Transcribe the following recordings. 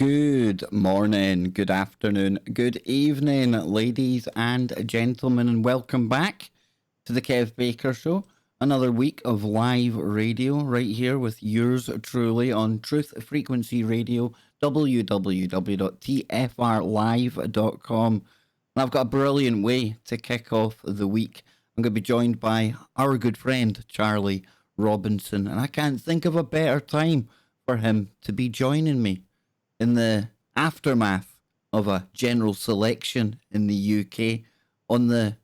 Good morning, good afternoon, good evening, ladies and gentlemen, and welcome back to the Kev Baker Show. Another week of live radio right here with yours truly on Truth Frequency Radio, www.tfrlive.com. And I've got a brilliant way to kick off the week. I'm going to be joined by our good friend, Charlie Robinson, and I can't think of a better time for him to be joining me in the aftermath of a general selection in the UK. On the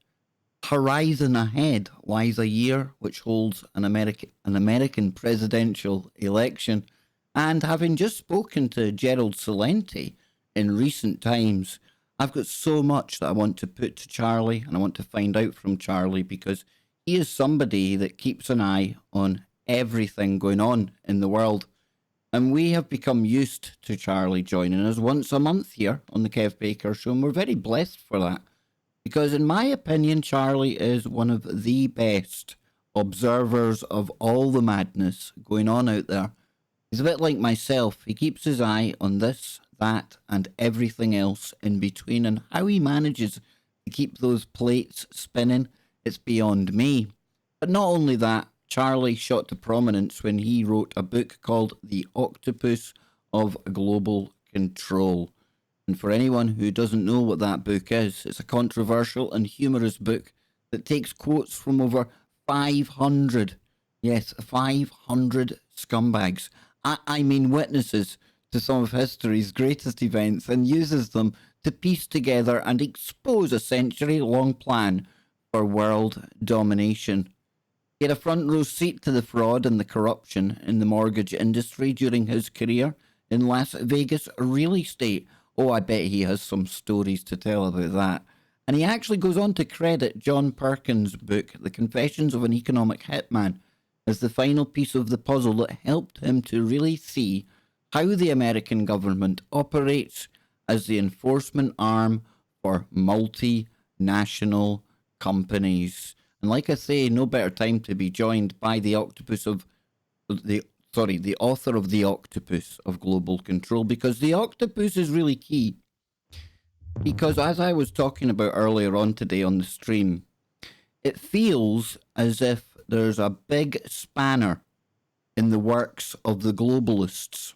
horizon ahead lies a year which holds an American presidential election. And having just spoken to Gerald Celente in recent times, I've got so much that I want to put to Charlie, and I want to find out from Charlie, because he is somebody that keeps an eye on everything going on in the world. And we have become used to Charlie joining us once a month here on the Kev Baker Show, and we're very blessed for that. Because in my opinion, Charlie is one of the best observers of all the madness going on out there. He's a bit like myself. He keeps his eye on this, that, and everything else in between. And how he manages to keep those plates spinning, it's beyond me. But not only that, Charlie shot to prominence when he wrote a book called The Octopus of Global Control. And for anyone who doesn't know what that book is, it's a controversial and humorous book that takes quotes from over 500, yes, 500 scumbags. I mean witnesses to some of history's greatest events, and uses them to piece together and expose a century-long plan for world domination. He had a front row seat to the fraud and the corruption in the mortgage industry during his career in Las Vegas real estate. Oh, I bet he has some stories to tell about that. And he actually goes on to credit John Perkins' book, The Confessions of an Economic Hitman, as the final piece of the puzzle that helped him to really see how the American government operates as the enforcement arm for multinational companies. And like I say, no better time to be joined by the author of The Octopus of Global Control, because the octopus is really key. Because as I was talking about earlier on today on the stream, it feels as if there's a big spanner in the works of the globalists.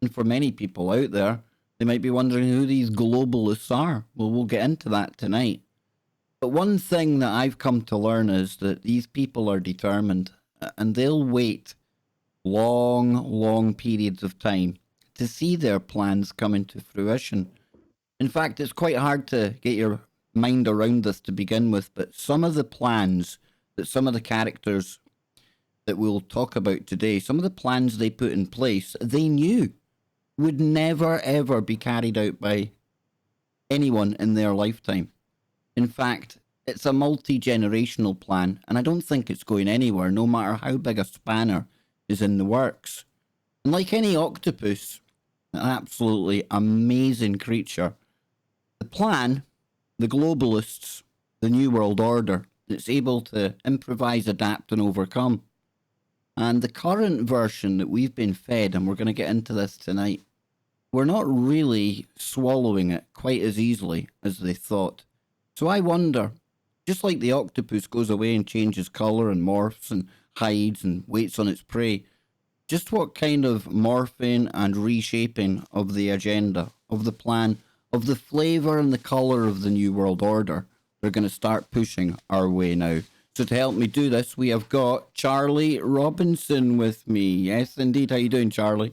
And for many people out there, they might be wondering who these globalists are. Well, we'll get into that tonight. But one thing that I've come to learn is that these people are determined, and they'll wait long periods of time to see their plans come into fruition. In fact, it's quite hard to get your mind around this to begin with, but some of the plans that some of the characters that we'll talk about today, some of the plans they put in place, they knew would never ever be carried out by anyone in their lifetime. In fact, it's a multi-generational plan, and I don't think it's going anywhere, no matter how big a spanner is in the works. And like any octopus, an absolutely amazing creature, the plan, the globalists, the New World Order, it's able to improvise, adapt, and overcome. And the current version that we've been fed, and we're going to get into this tonight, we're not really swallowing it quite as easily as they thought. So I wonder, just like the octopus goes away and changes colour and morphs and hides and waits on its prey, just what kind of morphing and reshaping of the agenda, of the plan, of the flavour and the colour of the New World Order they're going to start pushing our way now. So to help me do this, we have got Charlie Robinson with me. Yes, indeed. How you doing, Charlie?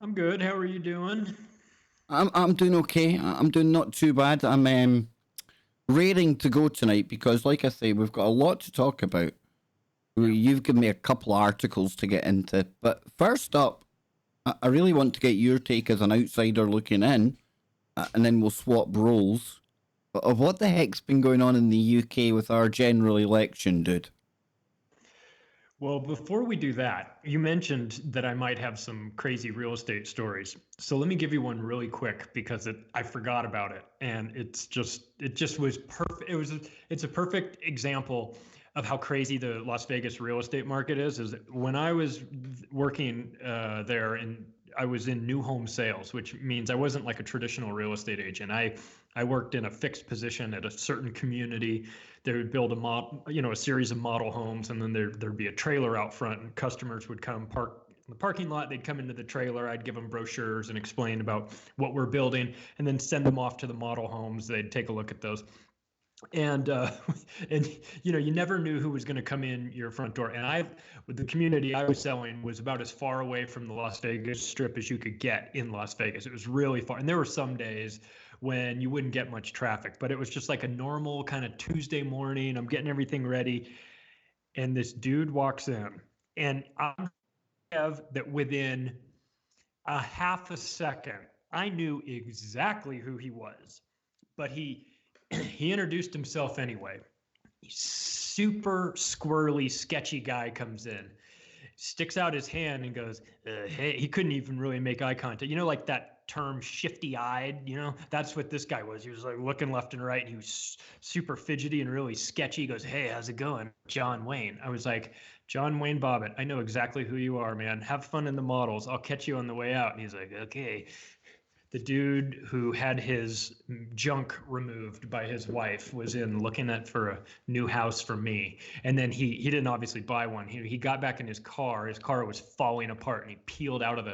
I'm good. How are you doing? I'm doing okay. I'm doing not too bad. I'm raring to go tonight because, like I say, we've got a lot to talk about. You've given me a couple of articles to get into. But first up, I really want to get your take as an outsider looking in, and then we'll swap roles, of what the heck's been going on in the UK with our general election, dude. Well, before we do that, you mentioned that I might have some crazy real estate stories. So let me give you one really quick because I forgot about it, and it just was perfect. It's a perfect example of how crazy the Las Vegas real estate market is. Is when I was working there in I was in new home sales, which means I wasn't like a traditional real estate agent. I worked in a fixed position at a certain community. They would build a series of model homes, and then there'd be a trailer out front, and customers would come park in the parking lot. They'd come into the trailer. I'd give them brochures and explain about what we're building, and then send them off to the model homes. They'd take a look at those. And and you never knew who was going to come in your front door. And with the community I was selling was about as far away from the Las Vegas Strip as you could get in Las Vegas. It was really far, and there were some days when you wouldn't get much traffic, but it was just like a normal kind of Tuesday morning. I'm getting everything ready, and this dude walks in, and I have that within a half a second, I knew exactly who he was, but he introduced himself anyway. Super squirrely, sketchy guy comes in, sticks out his hand and goes, hey, he couldn't even really make eye contact. Like that term shifty-eyed, that's what this guy was. He was like looking left and right, and he was super fidgety and really sketchy. He goes, hey, how's it going? John Wayne. I was like, John Wayne Bobbitt, I know exactly who you are, man. Have fun in the models. I'll catch you on the way out. And he's like, okay. The dude who had his junk removed by his wife was in looking for a new house for me. And then he didn't obviously buy one. He got back in his car. His car was falling apart, and he peeled out of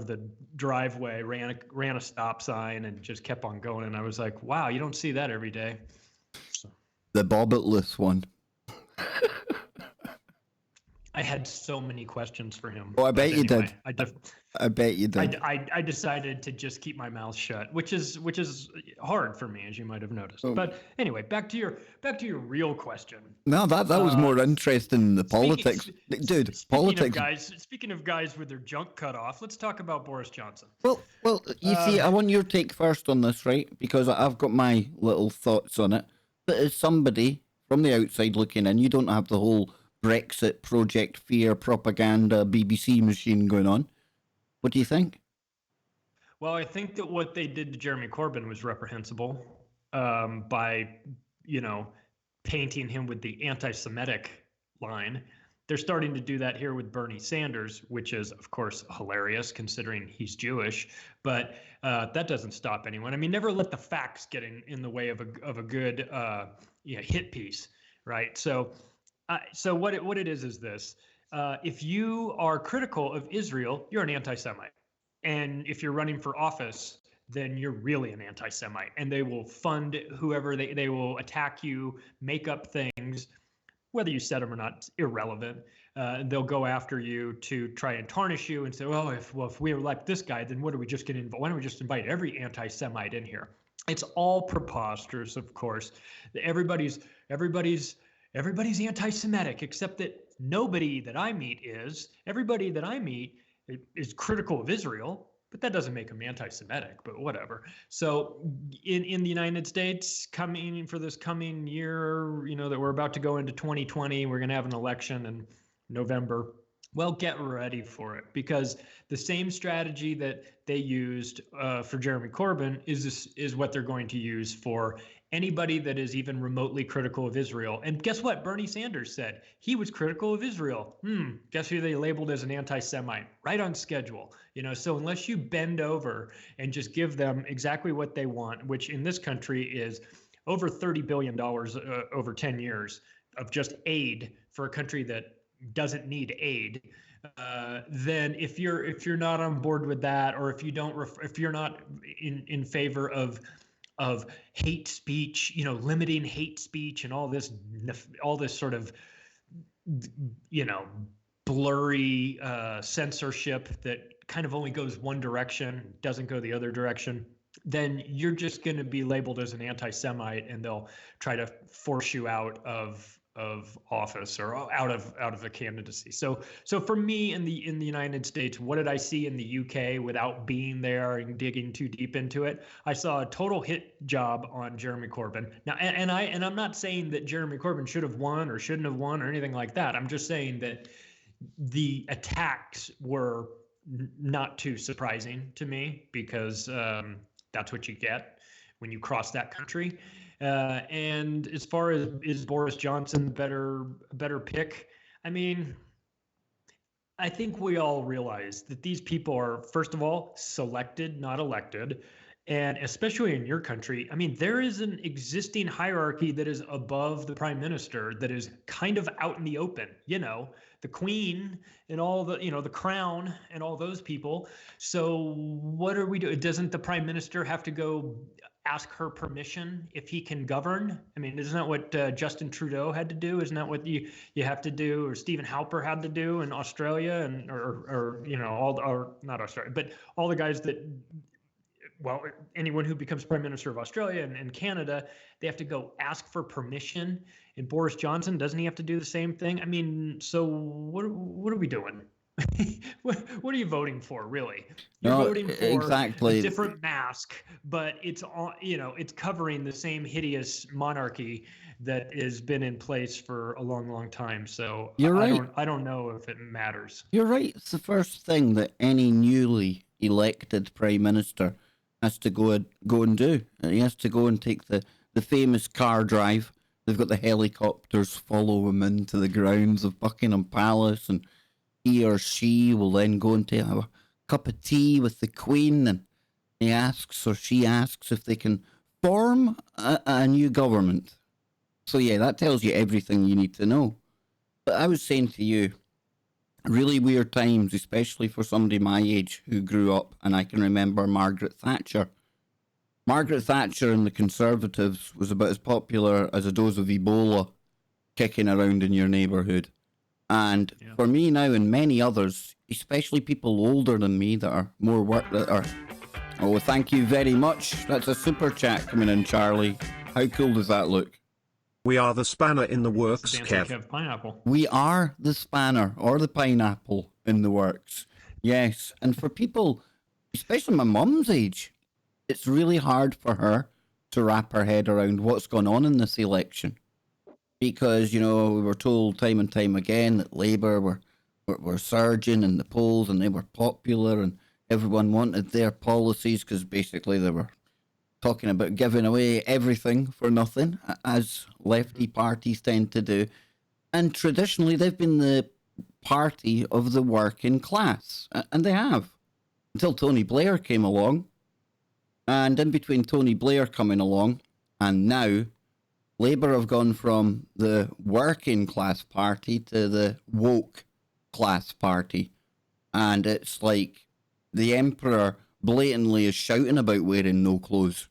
the driveway, ran a stop sign, and just kept on going. And I was like, wow, you don't see that every day. So. The Bobbittless one. I had so many questions for him. Oh, I bet you did. I bet you did. I decided to just keep my mouth shut, which is hard for me, as you might have noticed. Oh. But anyway, back to your real question. No, that was more interesting than the politics, dude. Politics. Speaking of guys with their junk cut off, let's talk about Boris Johnson. Well, you see, I want your take first on this, right? Because I've got my little thoughts on it. But as somebody from the outside looking in, you don't have the whole Brexit Project Fear propaganda BBC machine going on. What do you think? Well, I think that what they did to Jeremy Corbyn was reprehensible by, painting him with the anti-Semitic line. They're starting to do that here with Bernie Sanders, which is, of course, hilarious considering he's Jewish. But that doesn't stop anyone. I mean, never let the facts get in the way of a good hit piece, right? So what it is this. If you are critical of Israel, you're an anti-Semite. And if you're running for office, then you're really an anti-Semite. And they will fund whoever, they will attack you, make up things, whether you said them or not, it's irrelevant. They'll go after you to try and tarnish you and say, well, if we elect this guy, then what are we just going to, why don't we just invite every anti-Semite in here? It's all preposterous, of course. Everybody's anti-Semitic, except that nobody that I meet is. Everybody that I meet is critical of Israel, but that doesn't make them anti-Semitic, but whatever. So in the United States, coming for this coming year, that we're about to go into 2020, we're going to have an election in November. Well, get ready for it, because the same strategy that they used for Jeremy Corbyn is what they're going to use for anybody that is even remotely critical of Israel. And guess what? Bernie Sanders said he was critical of Israel. Guess who they labeled as an anti-Semite? Right on schedule. So unless you bend over and just give them exactly what they want, which in this country is over $30 billion over 10 years of just aid for a country that doesn't need aid, then if you're not on board with that, or if you're not in favor of hate speech, limiting hate speech and all this sort of blurry censorship that kind of only goes one direction, doesn't go the other direction, then you're just going to be labeled as an anti-Semite, and they'll try to force you out of office or out of the candidacy. So for me in the United States, what did I see in the UK without being there and digging too deep into it? I saw a total hit job on Jeremy Corbyn. Now, and I'm not saying that Jeremy Corbyn should have won or shouldn't have won or anything like that. I'm just saying that the attacks were not too surprising to me, because that's what you get when you cross that country. And as far as is Boris Johnson better pick? I mean, I think we all realize that these people are, first of all, selected, not elected. And especially in your country, I mean, there is an existing hierarchy that is above the prime minister that is kind of out in the open, the queen and all the, the crown and all those people. So what are we doing? Doesn't the prime minister have to go ask her permission if he can govern? I mean, isn't that what Justin Trudeau had to do? Isn't that what you have to do, or Stephen Halper had to do in Australia, and or or not Australia, but all the guys that, well, anyone who becomes prime minister of Australia and Canada, they have to go ask for permission. And Boris Johnson, doesn't he have to do the same thing? I mean, so what are we doing? what are you voting for, really? You're voting for exactly a different mask, but it's all, it's covering the same hideous monarchy that has been in place for a long, long time. So You're right. I don't know if it matters. You're right. It's the first thing that any newly elected prime minister has to go and do. He has to go and take the famous car drive. They've got the helicopters follow him into the grounds of Buckingham Palace, and he or she will then go and have a cup of tea with the Queen, and he asks or she asks if they can form a new government. So yeah, that tells you everything you need to know. But I was saying to you, really weird times, especially for somebody my age who grew up, and I can remember Margaret Thatcher. Margaret Thatcher and the Conservatives was about as popular as a dose of Ebola kicking around in your neighbourhood. And for me now and many others, especially people older than me that are more oh, thank you very much. That's a super chat coming in, Charlie. How cool does that look? We are the spanner in the works, Kev. Pineapple. We are the spanner or the pineapple in the works. Yes. And for people, especially my mum's age, it's really hard for her to wrap her head around what's going on in this election. Because, we were told time and time again that Labour were surging in the polls and they were popular and everyone wanted their policies because basically they were talking about giving away everything for nothing, as lefty parties tend to do. And traditionally, they've been the party of the working class. And they have. Until Tony Blair came along. And in between Tony Blair coming along and now, Labour have gone from the working class party to the woke class party. And it's like the emperor blatantly is shouting about wearing no clothes.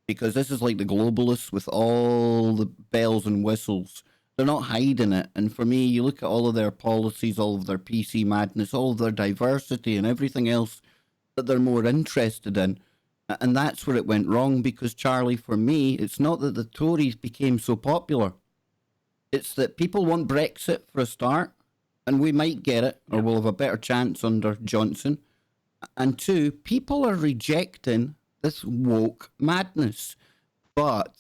Because this is like the globalists with all the bells and whistles. They're not hiding it. And for me, you look at all of their policies, all of their PC madness, all of their diversity and everything else that they're more interested in. And that's where it went wrong, because, Charlie, for me, it's not that the Tories became so popular. It's that people want Brexit for a start, and we might get it, or we'll have a better chance under Johnson. And two, people are rejecting this woke madness. But,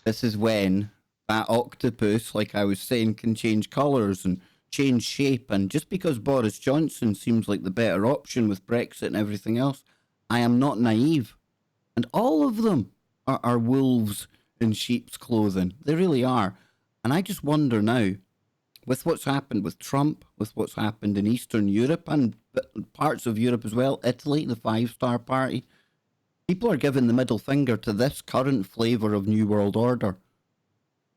this is when that octopus, like I was saying, can change colours and change shape. And just because Boris Johnson seems like the better option with Brexit and everything else, I am not naive. And all of them are wolves in sheep's clothing. They really are. And I just wonder now, with what's happened with Trump, with what's happened in Eastern Europe and parts of Europe as well, Italy, the Five-Star Party, people are giving the middle finger to this current flavour of New World Order.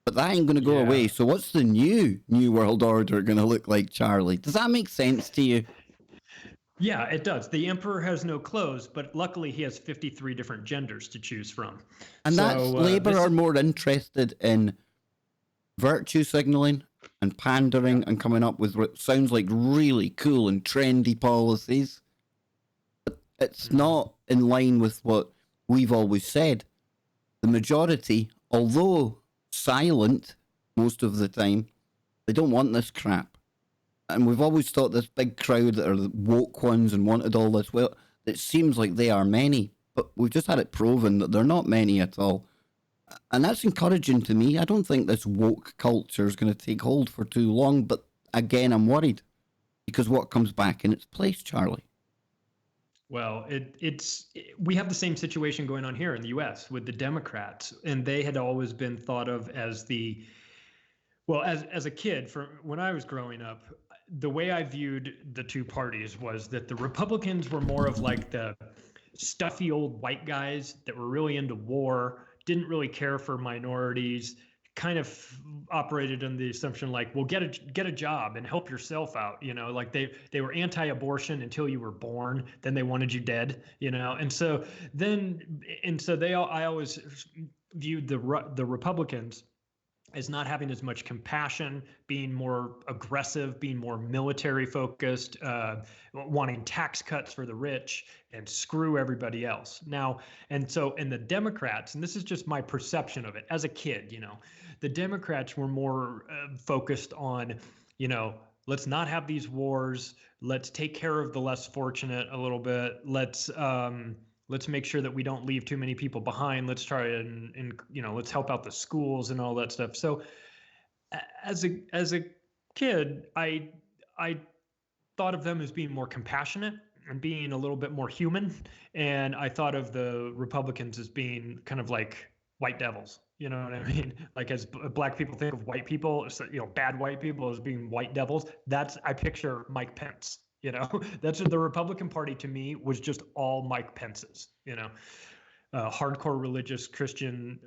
But that ain't going to go away. So what's the new World Order going to look like, Charlie? Does that make sense to you? Yeah, it does. The emperor has no clothes, but luckily he has 53 different genders to choose from. And that's Labour are more interested in virtue signalling and pandering and coming up with what sounds like really cool and trendy policies. But it's not in line with what we've always said. The majority, although silent most of the time, they don't want this crap. And we've always thought this big crowd that are the woke ones and wanted all this. Well, it seems like they are many, but we've just had it proven that they're not many at all. And that's encouraging to me. I don't think this woke culture is going to take hold for too long. But again, I'm worried because what comes back in its place, Charlie? Well, we have the same situation going on here in the U.S. with the Democrats, and they had always been thought of as as a kid, when I was growing up, the way I viewed the two parties was that the Republicans were more of like the stuffy old white guys that were really into war, didn't really care for minorities, kind of operated on the assumption like, well, get a job and help yourself out, like they were anti-abortion until you were born, then they wanted you dead, I always viewed the Republicans as not having as much compassion, being more aggressive, being more military focused, wanting tax cuts for the rich and screw everybody else. Now, and the Democrats, and this is just my perception of it as a kid, the Democrats were more focused on, let's not have these wars. Let's take care of the less fortunate a little bit. Let's make sure that we don't leave too many people behind. Let's try and let's help out the schools and all that stuff. So as a kid, I thought of them as being more compassionate and being a little bit more human. And I thought of the Republicans as being kind of like white devils. You know what I mean? Like as black people think of white people, bad white people as being white devils. I picture Mike Pence. That's the Republican Party to me was just all Mike Pence's, hardcore religious Christian,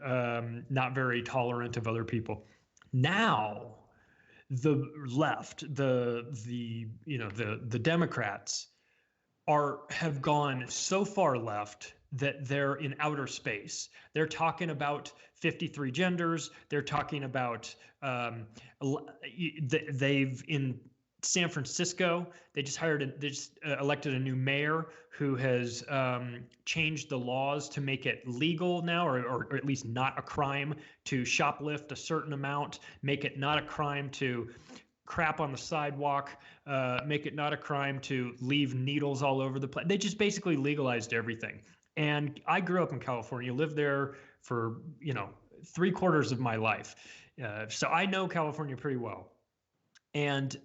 not very tolerant of other people. Now, the left, the Democrats have gone so far left that they're in outer space. They're talking about 53 genders. They're talking about they've in San Francisco, they just elected a new mayor who has changed the laws to make it legal now, or at least not a crime to shoplift a certain amount, make it not a crime to crap on the sidewalk, make it not a crime to leave needles all over the place. They just basically legalized everything. And I grew up in California, lived there for, 3/4 of my life. So I know California pretty well. And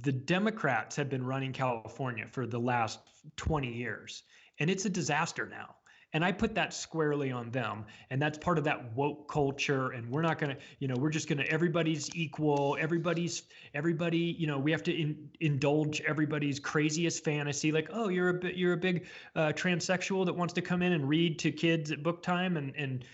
the Democrats have been running California for the last 20 years, and it's a disaster now. And I put that squarely on them. And that's part of that woke culture. And we're not going to, we're just going to, everybody's equal. Everybody, we have to indulge everybody's craziest fantasy. Like, oh, you're a big transsexual that wants to come in and read to kids at book time and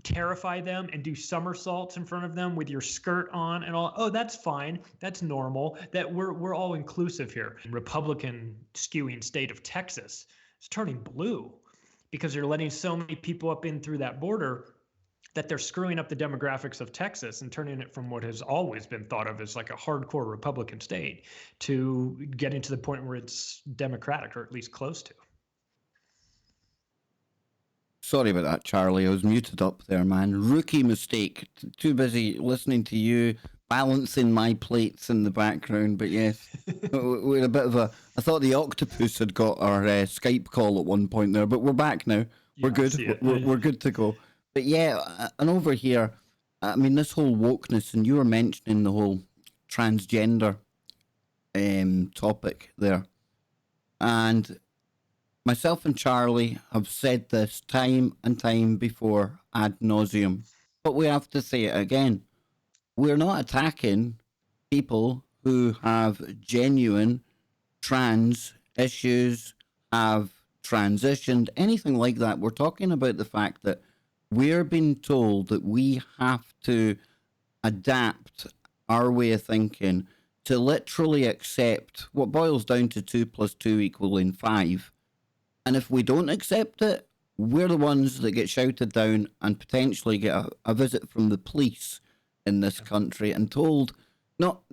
terrify them and do somersaults in front of them with your skirt on and all. Oh, that's fine. That's normal. That we're all inclusive here. Republican skewing state of Texas, it's turning blue because they're letting so many people up in through that border that they're screwing up the demographics of Texas and turning it from what has always been thought of as like a hardcore Republican state to getting to the point where it's Democratic, or at least close to. Sorry about that, Charlie. I was muted up there, man. Rookie mistake. Too busy listening to you, balancing my plates in the background. But yes, we're a bit of a... I thought the octopus had got our Skype call at one point there, but we're back now. We're good. We're good to go. But yeah, and over here, I mean, this whole wokeness, and you were mentioning the whole transgender topic there. And myself and Charlie have said this time and time before ad nauseum, but we have to say it again. We're not attacking people who have genuine trans issues, have transitioned, anything like that. We're talking about the fact that we're being told that we have to adapt our way of thinking to literally accept what boils down to 2 + 2 = 5. And if we don't accept it, we're the ones that get shouted down and potentially get a visit from the police in this country and told not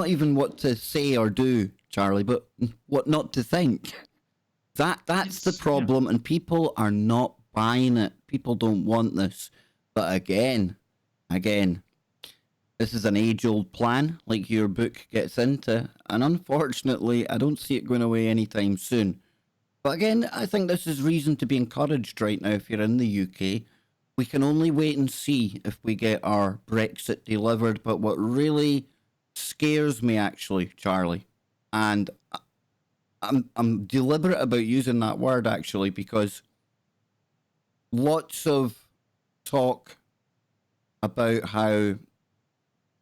even what to say or do, Charlie, but what not to think. That's the problem, and people are not buying it. People don't want this. But again, this is an age-old plan, like your book gets into, and unfortunately, I don't see it going away anytime soon. But again, I think this is reason to be encouraged right now if you're in the UK. We can only wait and see if we get our Brexit delivered. But what really scares me, actually, Charlie, and I'm deliberate about using that word, actually, because lots of talk about how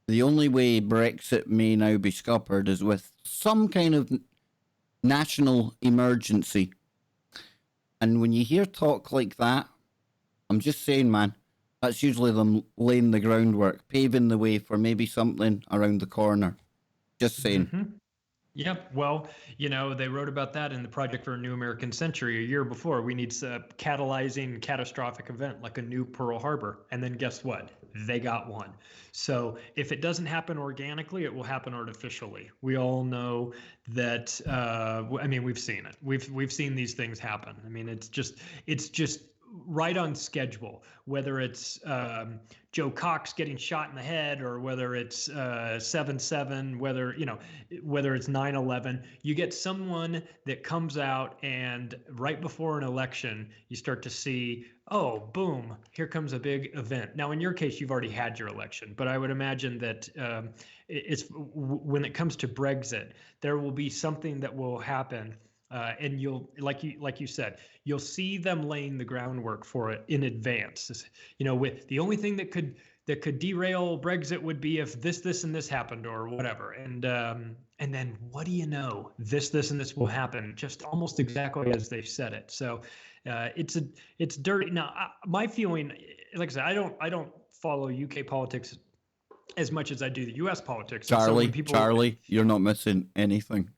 The only way Brexit may now be scuppered is with some kind of national emergency. And when you hear talk like that, I'm just saying, man, that's usually them laying the groundwork, paving the way for maybe something around the corner. Just saying. Mm-hmm. Yep. Well, they wrote about that in the Project for a New American Century a year before. We need a catalyzing catastrophic event like a new Pearl Harbor. And then guess what? They got one. So if it doesn't happen organically, it will happen artificially. We all know that. We've seen it. We've seen these things happen. I mean, it's just right on schedule, whether it's Joe Cox getting shot in the head, or whether it's 7/7, whether it's 9/11. You get someone that comes out, and right before an election, you start to see, oh, boom, here comes a big event. Now, in your case, you've already had your election, but I would imagine that when it comes to Brexit, there will be something that will happen. And you'll, like you said, you'll see them laying the groundwork for it in advance. With the only thing that could derail Brexit would be if this and this happened or whatever. And then what do you know? This and this will happen, just almost exactly as they've said it. So it's dirty. Now, my feeling, like I said, I don't follow UK politics as much as I do the US politics. Charlie, you're not missing anything.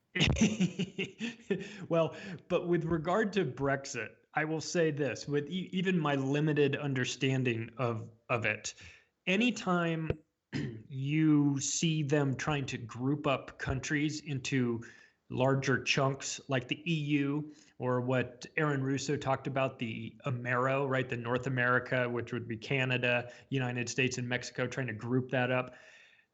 Well, but with regard to Brexit, I will say this, with even my limited understanding of it, anytime you see them trying to group up countries into larger chunks like the EU, or what Aaron Russo talked about, the Amero, right? The North America, which would be Canada, United States, and Mexico, trying to group that up.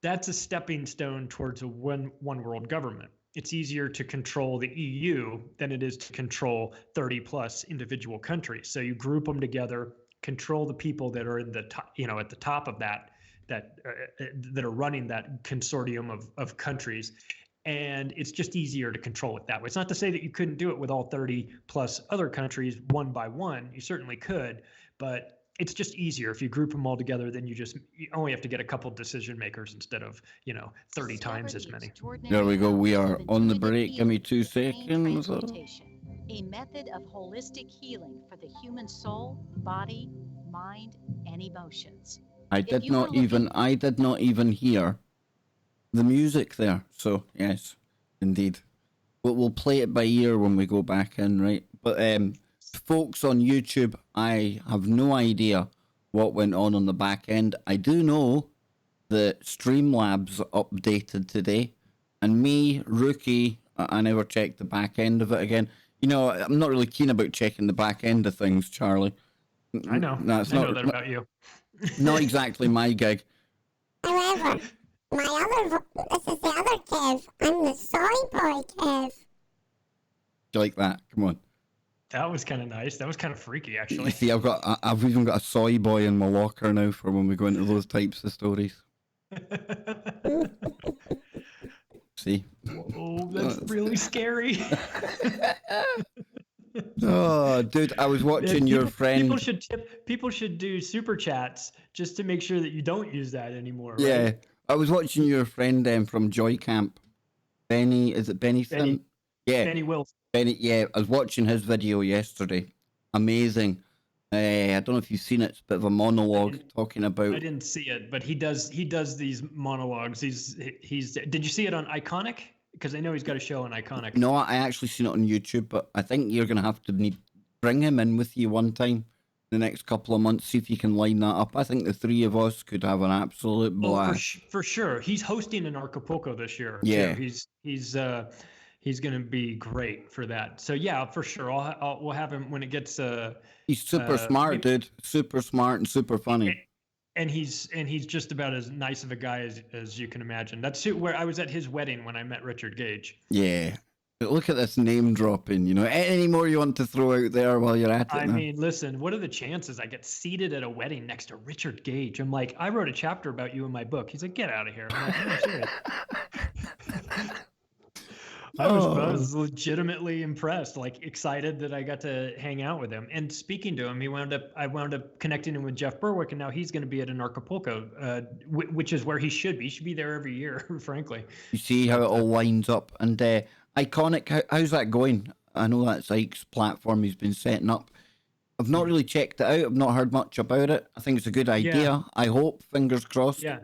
That's a stepping stone towards a one world government. It's easier to control the EU than it is to control 30 plus individual countries. So you group them together, control the people that are in the top, at the top of that are running that consortium of countries. And it's just easier to control it that way. It's not to say that you couldn't do it with all 30 plus other countries one by one. You certainly could, but it's just easier if you group them all together. Then you only have to get a couple decision makers instead of 30 times as many. There we go. We are on the break. Give me 2 seconds. A method of holistic healing for the human soul, body, mind, and emotions. I did not even hear the music there. So yes, indeed. But we'll play it by ear when we go back in, right? But folks on YouTube, I have no idea what went on the back end. I do know that STREAMLABS updated today, and me, rookie, I never checked the back end of it again. I'm not really keen about checking the back end of things, Charlie. I know. I know that about you. Not exactly my gig. However, this is the other Kev. I'm the soy boy Kev. You like that? Come on. That was kind of nice. That was kind of freaky, actually. See, I've even got a soy boy in my locker now for when we go into those types of stories. See? Oh, that's really scary. Oh, dude, I was watching your friend. People should do super chats just to make sure that you don't use that anymore. Right? Yeah, I was watching your friend from Joy Camp. Benny, is it Benny? Yeah, Benny Wilson. Benny, yeah, I was watching his video yesterday. Amazing. I don't know if you've seen it. It's a bit of a monologue talking about. I didn't see it, but he does these monologues. He's. Did you see it on Iconic? Because I know he's got a show on Iconic. No, I actually seen it on YouTube, but I think you're gonna have to bring him in with you one time the next couple of months. See if you can line that up. I think the three of us could have an absolute blast. For sure. He's hosting in Acapulco this year. Yeah, too. He's going to be great for that. So yeah, for sure. We'll have him when it gets. He's super smart, dude. Super smart and super funny. And he's just about as nice of a guy as you can imagine. That's where I was at his wedding when I met Richard Gage. Yeah. Look at this name dropping. Any more you want to throw out there while you're at it? I mean, listen. What are the chances I get seated at a wedding next to Richard Gage? I'm like, I wrote a chapter about you in my book. He's like, get out of here. I'm like, I'm serious. I Oh, was legitimately impressed, like excited that I got to hang out with him. And speaking to him, I wound up connecting him with Jeff Berwick, and now he's going to be at an Acapulco, which is where he should be. He should be there every year, frankly. you see how it But all lines up. And Iconic, how's that going? I know that's Ike's platform he's been setting up. I've not really checked it out. I've not heard much about it. I think it's a good idea. yeah, I hope, fingers crossed, yeah.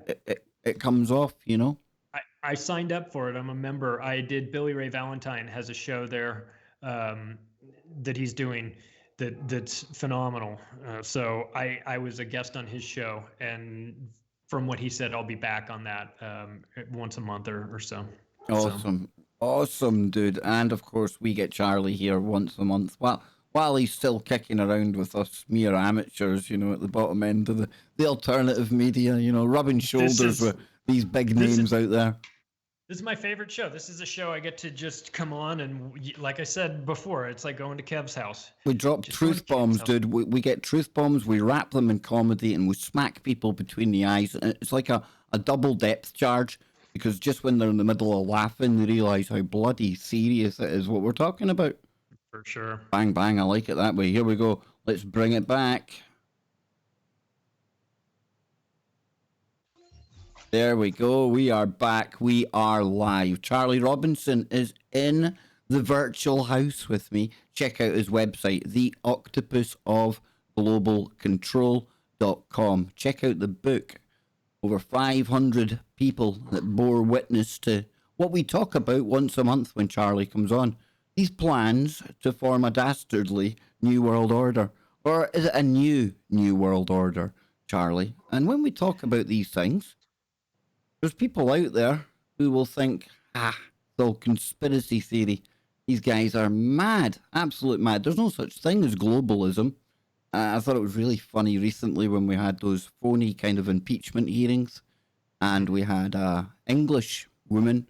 it comes off, you know? I signed up for it. I'm a member. I did. Billy Ray Valentine has a show there that he's doing that's phenomenal. So I was a guest on his show, and from what he said, I'll be back on that once a month or so. Awesome. Awesome, dude. And of course, we get Charlie here once a month. While he's still kicking around with us mere amateurs, you know, at the bottom end of the alternative media, you know, rubbing shoulders with these big names out there. This is my favorite show. This is a show I get to just come on and, like I said before, it's like going to Kev's house. We drop truth bombs, dude. We get truth bombs, we wrap them in comedy, and we smack people between the eyes. And it's like a double depth charge, because just when they're in the middle of laughing, they realise how bloody serious it is what we're talking about. For sure. Bang, bang. I like it that way. Here we go. Let's bring it back. There we go. We are back. We are live. Charlie Robinson is in the virtual house with me. Check out his website, the Octopus of Global Control.com. Check out the book. Over 500 people that bore witness to what we talk about once a month when Charlie comes on. These plans to form a dastardly New World Order. Or is it a new World Order, Charlie? And when we talk about these things, there's people out there who will think, it's all conspiracy theory. These guys are mad, absolute mad. There's no such thing as globalism. I thought it was really funny recently when we had those phony kind of impeachment hearings, and we had an English woman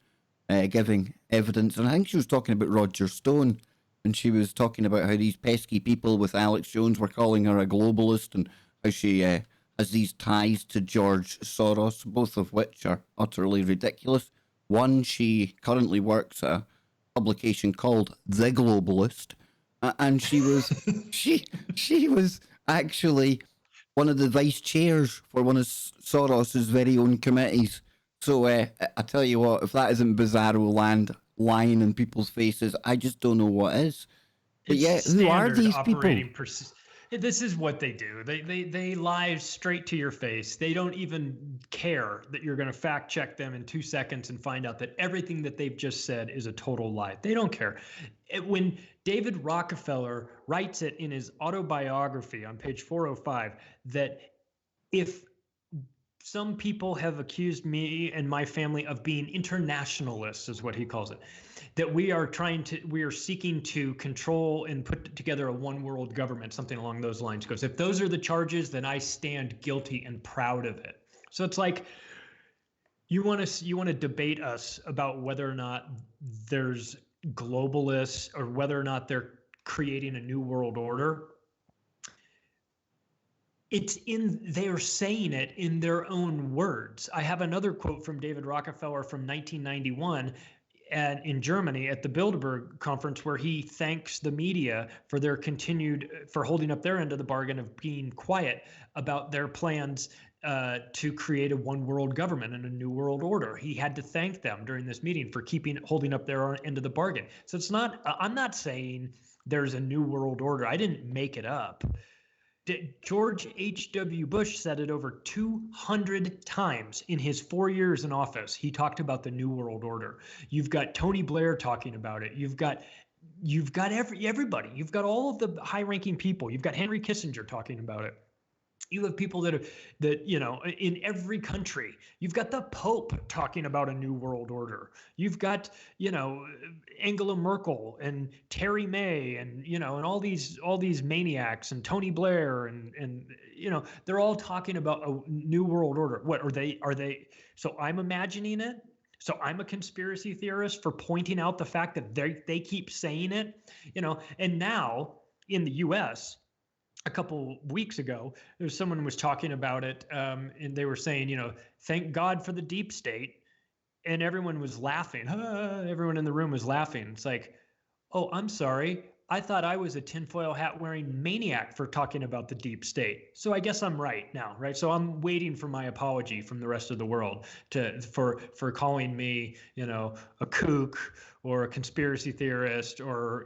giving evidence, and I think she was talking about Roger Stone, and she was talking about how these pesky people with Alex Jones were calling her a globalist, and how she has these ties to George Soros, both of which are utterly ridiculous. One, she currently works at a publication called The Globalist, and she was she was actually one of the vice chairs for one of Soros's very own committees. So I tell you what, if that isn't bizarro land lying in people's faces, I just don't know what is. But who are these people? This is what they do. They lie straight to your face. They don't even care that you're going to fact check them in 2 seconds and find out that everything that they've just said is a total lie. They don't care. When David Rockefeller writes it in his autobiography on page 405, that if some people have accused me and my family of being internationalists, is what he calls it, that we are seeking to control and put together a one world government, something along those lines. He goes, if those are the charges, then I stand guilty and proud of it. So it's like, you want to debate us about whether or not there's globalists or whether or not they're creating a new world order. They are saying it in their own words. I have another quote from David Rockefeller from 1991 in Germany at the Bilderberg conference, where he thanks the media for for holding up their end of the bargain of being quiet about their plans to create a one world government and a new world order. He had to thank them during this meeting for holding up their end of the bargain. So it's not, I'm not saying there's a new world order. I didn't make it up. George H.W. Bush said it over 200 times in his 4 years in office. He talked about the New World Order. You've got Tony Blair talking about it. You've got everybody. You've got all of the high-ranking people. You've got Henry Kissinger talking about it. You have people that in every country. You've got the Pope talking about a new world order. You've got, Angela Merkel and Terry May and, and all these maniacs and Tony Blair and they're all talking about a new world order. What are they? So I'm imagining it. So I'm a conspiracy theorist for pointing out the fact that they keep saying it, and now in the US, a couple weeks ago, someone was talking about it, and they were saying, thank God for the deep state. and everyone was laughing. Everyone in the room was laughing. It's like, oh, I'm sorry. I thought I was a tinfoil hat wearing maniac for talking about the deep state. So I guess I'm right now, right? So I'm waiting for my apology from the rest of the world for calling me, a kook or a conspiracy theorist or,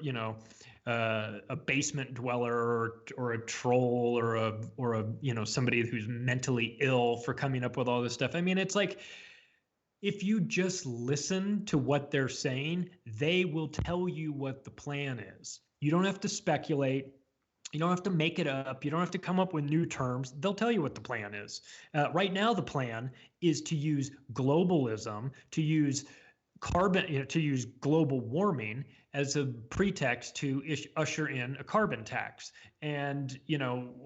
a basement dweller or a troll or a somebody who's mentally ill for coming up with all this stuff. I mean, it's like, if you just listen to what they're saying, they will tell you what the plan is. You don't have to speculate. You don't have to make it up. You don't have to come up with new terms. They'll tell you what the plan is. Right now, the plan is to use globalism, to use to use global warming as a pretext to usher in a carbon tax. And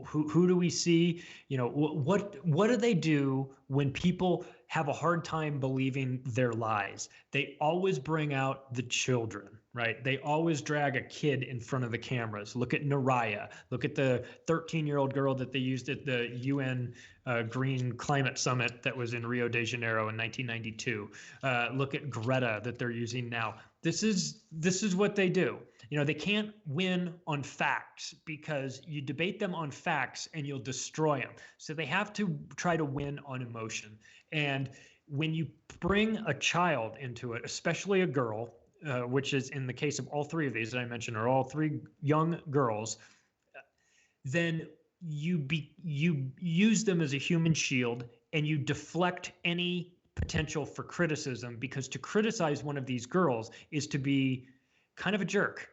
who do we see? What do they do when people have a hard time believing their lies? They always bring out the children, right? They always drag a kid in front of the cameras. Look at Naraya. Look at the 13-year-old girl that they used at the UN Green Climate Summit that was in Rio de Janeiro in 1992. Look at Greta that they're using now. This is what they do. They can't win on facts because you debate them on facts and you'll destroy them. So they have to try to win on emotion. And when you bring a child into it, especially a girl, which is in the case of all three of these that I mentioned are all three young girls, then you use them as a human shield and you deflect any potential for criticism, because to criticize one of these girls is to be kind of a jerk,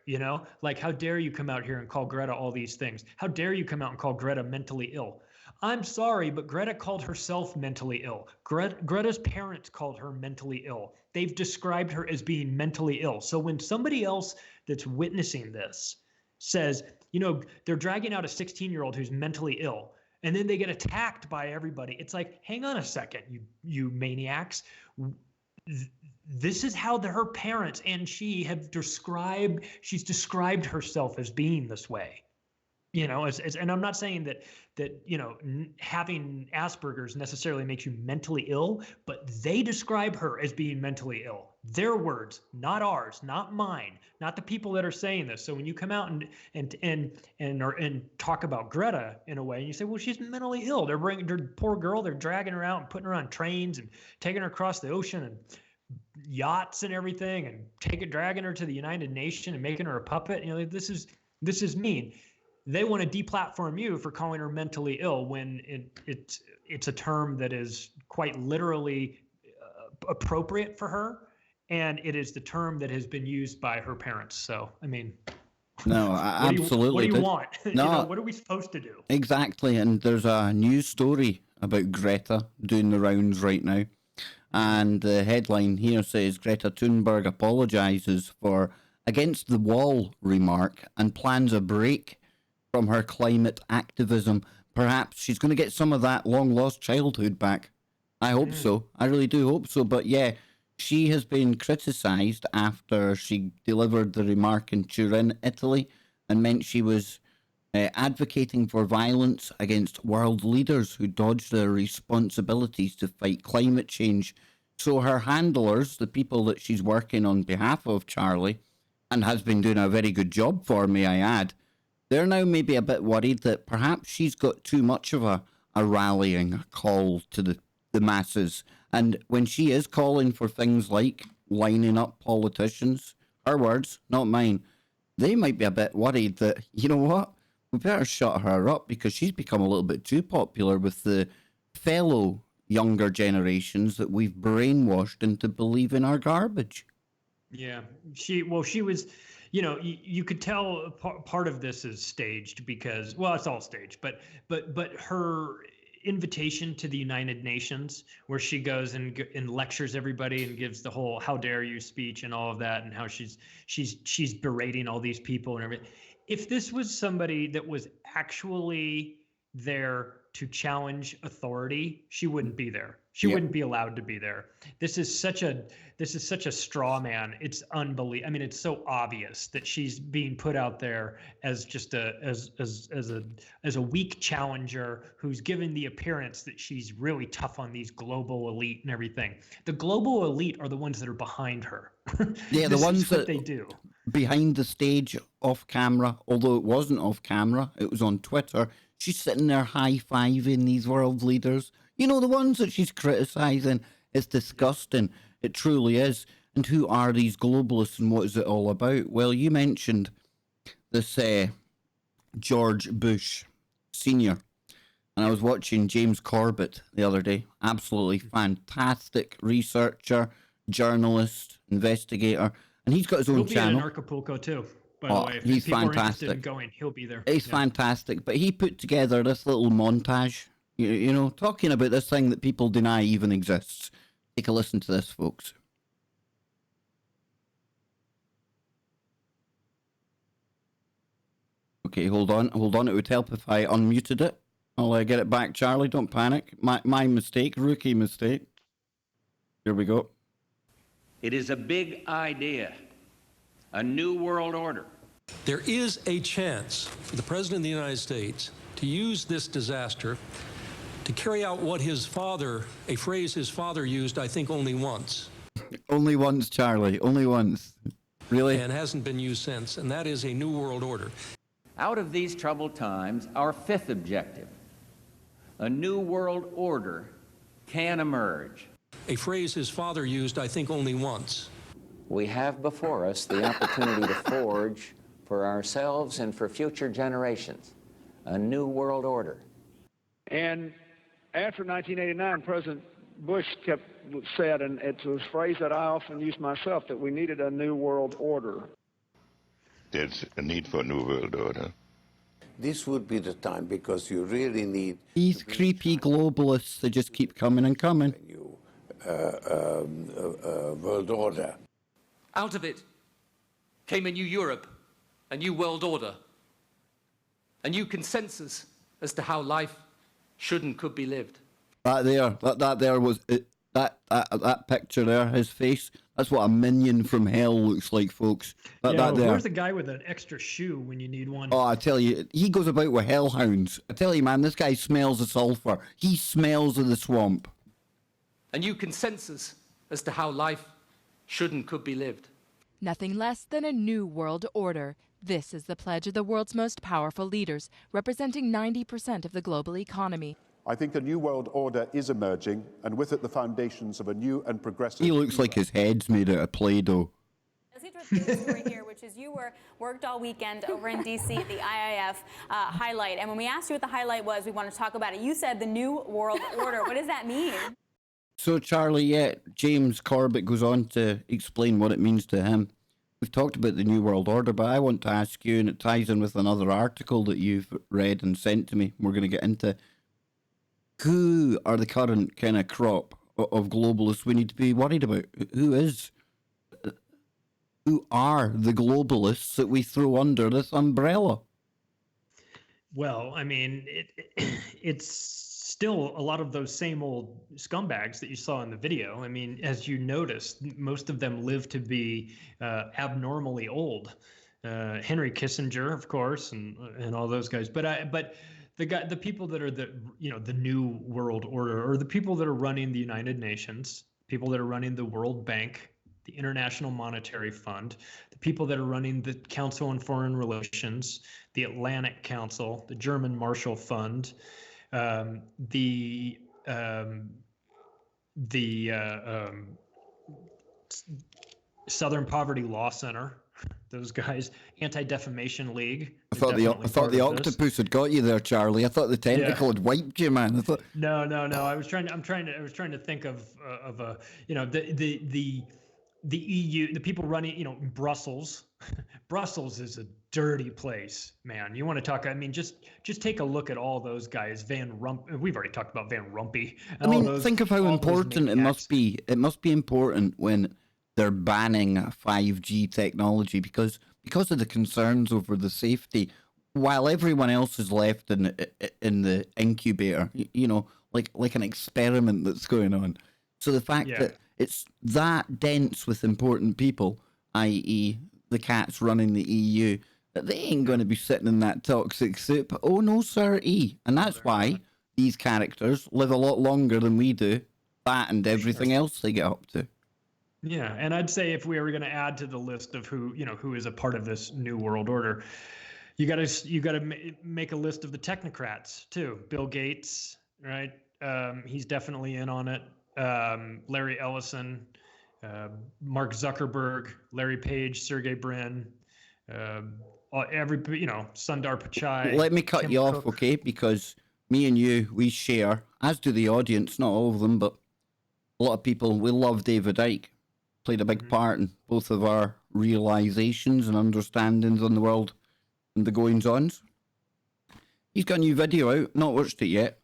like, how dare you come out here and call Greta all these things? How dare you come out and call Greta mentally ill? I'm sorry, but Greta called herself mentally ill. Greta's parents called her mentally ill. They've described her as being mentally ill. So when somebody else that's witnessing this says, they're dragging out a 16-year-old who's mentally ill, and then they get attacked by everybody, it's like, hang on a second, you maniacs. This is how her parents and she have she's described herself as being this way. And I'm not saying that having Asperger's necessarily makes you mentally ill, but they describe her as being mentally ill. Their words, not ours, not mine, not the people that are saying this. So when you come out and talk about Greta in a way, and you say, well, she's mentally ill. They're bringing her poor girl, they're dragging her out and putting her on trains and taking her across the ocean and yachts and everything, and dragging her to the United Nations and making her a puppet. This is mean. They want to deplatform you for calling her mentally ill when it's a term that is quite literally appropriate for her, and it is the term that has been used by her parents. So, I mean, no, absolutely. What do you want? No, what are we supposed to do? Exactly, and there's a news story about Greta doing the rounds right now, and the headline here says Greta Thunberg apologizes for against the wall remark and plans a break from her climate activism. Perhaps she's going to get some of that long-lost childhood back. I hope so. I really do hope so. But yeah, she has been criticised after she delivered the remark in Turin, Italy, and meant she was advocating for violence against world leaders who dodged their responsibilities to fight climate change. So her handlers, the people that she's working on behalf of, Charlie, and has been doing a very good job for, may I add, they're now maybe a bit worried that perhaps she's got too much of a rallying call to the masses. And when she is calling for things like lining up politicians, her words, not mine, they might be a bit worried that, you know what, we better shut her up because she's become a little bit too popular with the fellow younger generations that we've brainwashed into believing our garbage. Yeah, she was... you could tell part of this is staged because, well, it's all staged, but her invitation to the United Nations, where she goes and lectures everybody and gives the whole "how dare you" speech and all of that, and how she's berating all these people and everything. If this was somebody that was actually there to challenge authority, she wouldn't be there. She wouldn't be allowed to be there. This is such a straw man. It's unbelievable. I mean, it's so obvious that she's being put out there as just as a weak challenger who's given the appearance that she's really tough on these global elite and everything. The global elite are the ones that are behind her. Yeah, the ones that they do. Behind the stage, off camera, although it wasn't off camera, it was on Twitter. She's sitting there high-fiving these world leaders. You know, the ones that she's criticising. It's disgusting. It truly is. And who are these globalists and what is it all about? Well, you mentioned this George Bush Sr. And I was watching James Corbett the other day. Absolutely fantastic researcher, journalist, investigator. And he's got his own channel. He'll be in Acapulco too, by the way. If He's people fantastic. are interested in going, he'll be there. He's fantastic. But he put together this little montage, you know, talking about this thing that people deny even exists. Take a listen to this, folks. Okay, hold on. It would help if I unmuted it. I'll get it back, Charlie. Don't panic. My mistake, rookie mistake. Here we go. It is a big idea, a new world order. There is a chance for the President of the United States to use this disaster to carry out what his father, a phrase his father used, I think, only once. Only once, Charlie. Only once. Really? And hasn't been used since, and that is a new world order. Out of these troubled times, our fifth objective, a new world order, can emerge. A phrase his father used, I think, only once. We have before us the opportunity to forge for ourselves and for future generations a new world order. And after 1989, President Bush said, and it's a phrase that I often use myself, that we needed a new world order. There's a need for a new world order. This would be the time, because you really need... These creepy globalists, they just keep coming and coming. World order. Out of it came a new Europe, a new world order, a new consensus as to how life should and could be lived. That there was it. That picture there, his face. That's what a minion from hell looks like, folks. Where's the guy with an extra shoe when you need one? Oh, I tell you, he goes about with hellhounds. I tell you, man, this guy smells the sulfur. He smells of the swamp. A new consensus as to how life should and could be lived. Nothing less than a new world order. This is the pledge of the world's most powerful leaders, representing 90% of the global economy. I think a new world order is emerging, and with it the foundations of a new and progressive... He looks like his head's made out of Play-Doh. Let's get to the story here, which is you worked all weekend over in D.C. at the IIF highlight. And when we asked you what the highlight was, we want to talk about it. You said the new world order. What does that mean? So, Charlie, James Corbett goes on to explain what it means to him. We've talked about the New World Order, but I want to ask you, and it ties in with another article that you've read and sent to me. We're going to get into who are the current kind of crop of globalists we need to be worried about. Who are the globalists that we throw under this umbrella? Well, I mean, it's still a lot of those same old scumbags that you saw in the video. I mean, as you noticed, most of them live to be abnormally old. Henry Kissinger, of course, and all those guys. But the people that are the new world order, or the people that are running the United Nations, people that are running the World Bank, the International Monetary Fund, the people that are running the Council on Foreign Relations, the Atlantic Council, the German Marshall Fund, the Southern Poverty Law Center, those guys, Anti-Defamation League. I thought the octopus had got you there, Charlie. I thought the tentacle had wiped you, man. I thought... No. I was trying to think of the EU, the people running, Brussels. Brussels is a dirty place, man. You want to talk? I mean, just take a look at all those guys. Van Rompuy. We've already talked about Van Rompuy. I mean, think of how important it must be. It must be important when they're banning 5G technology because of the concerns over the safety. while everyone else is left in the incubator, like an experiment that's going on. So the fact that it's that dense with important people, i.e. the cats running the EU, that they ain't going to be sitting in that toxic soup. Oh no, sir-ee. And that's why these characters live a lot longer than we do. That and everything else they get up to. Yeah, and I'd say if we were going to add to the list of who is a part of this new world order, you got to make a list of the technocrats too. Bill Gates, right? He's definitely in on it. Larry Ellison, Mark Zuckerberg, Larry Page, Sergey Brin, Sundar Pichai. Let me cut you off, okay? Because me and you, we share, as do the audience, not all of them, but a lot of people, we love David Icke. Played a big part in both of our realizations and understandings on the world and the goings-ons. He's got a new video out, not watched it yet,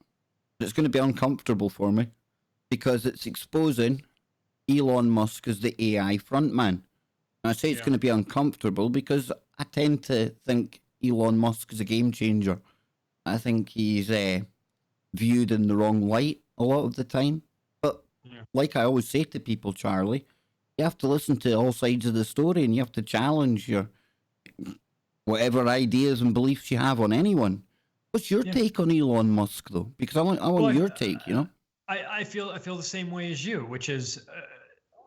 but it's going to be uncomfortable for me because it's exposing Elon Musk as the AI frontman. And I say it's going to be uncomfortable because I tend to think Elon Musk is a game changer. I think he's viewed in the wrong light a lot of the time. But like I always say to people, Charlie, you have to listen to all sides of the story and you have to challenge your whatever ideas and beliefs you have on anyone. What's your take on Elon Musk, though? Because I want your take, I feel the same way as you, which is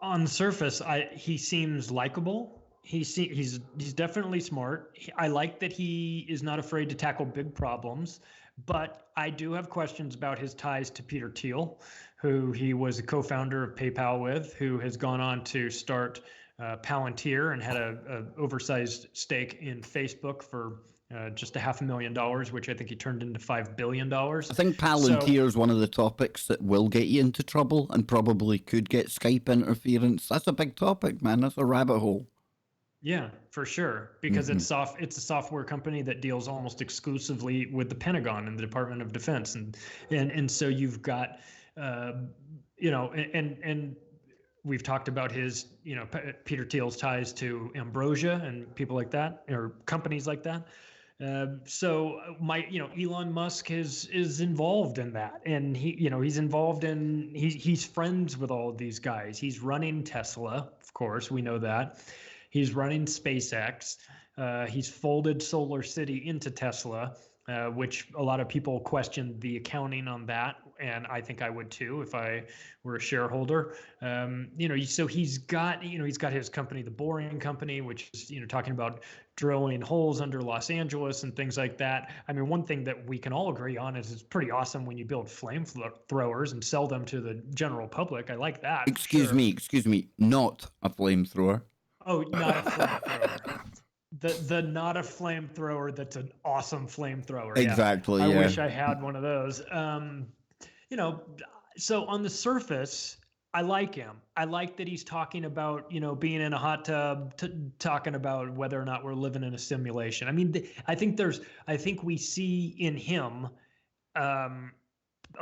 on the surface, he seems likable. He's definitely smart. I like that he is not afraid to tackle big problems, but I do have questions about his ties to Peter Thiel, who he was a co-founder of PayPal with, who has gone on to start Palantir and had a oversized stake in Facebook for just $500,000, which I think he turned into $5 billion. I think Palantir is one of the topics that will get you into trouble and probably could get Skype interference. That's a big topic, man. That's a rabbit hole. Yeah, for sure, because it's a software company that deals almost exclusively with the Pentagon and the Department of Defense, and so you've got, and we've talked about his, Peter Thiel's ties to Ambrosia and people like that, or companies like that. So Elon Musk is involved in that, and he's involved in, he's friends with all of these guys. He's running Tesla, of course, we know that. He's running SpaceX. He's folded Solar City into Tesla, which a lot of people questioned the accounting on that, and I think I would too if I were a shareholder. So he's got his company, the Boring Company, which is talking about drilling holes under Los Angeles and things like that. I mean, one thing that we can all agree on is it's pretty awesome when you build flamethrowers and sell them to the general public. I like that. Excuse me, not a flamethrower. Oh, not a flamethrower. The not a flamethrower that's an awesome flamethrower. Exactly. I wish I had one of those. So on the surface, I like him. I like that he's talking about, being in a hot tub, talking about whether or not we're living in a simulation. I mean, I think we see in him a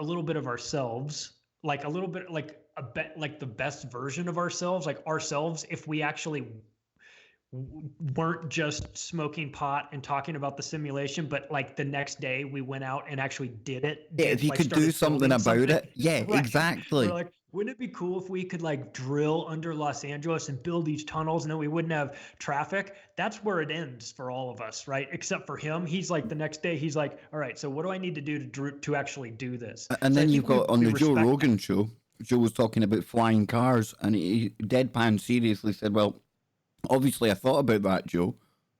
little bit of ourselves, like a little bit like the best version of ourselves, if we actually weren't just smoking pot and talking about the simulation, but like the next day we went out and actually did it. Yeah, if you could do something about it. Yeah, right. Exactly. We're like, wouldn't it be cool if we could like drill under Los Angeles and build these tunnels and then we wouldn't have traffic? That's where it ends for all of us, right? Except for him. He's like, the next day he's like, all right, so what do I need to do to actually do this? And so then you've got on the Joe Rogan show, Joe was talking about flying cars, and he deadpan seriously said, well, obviously I thought about that, Joe,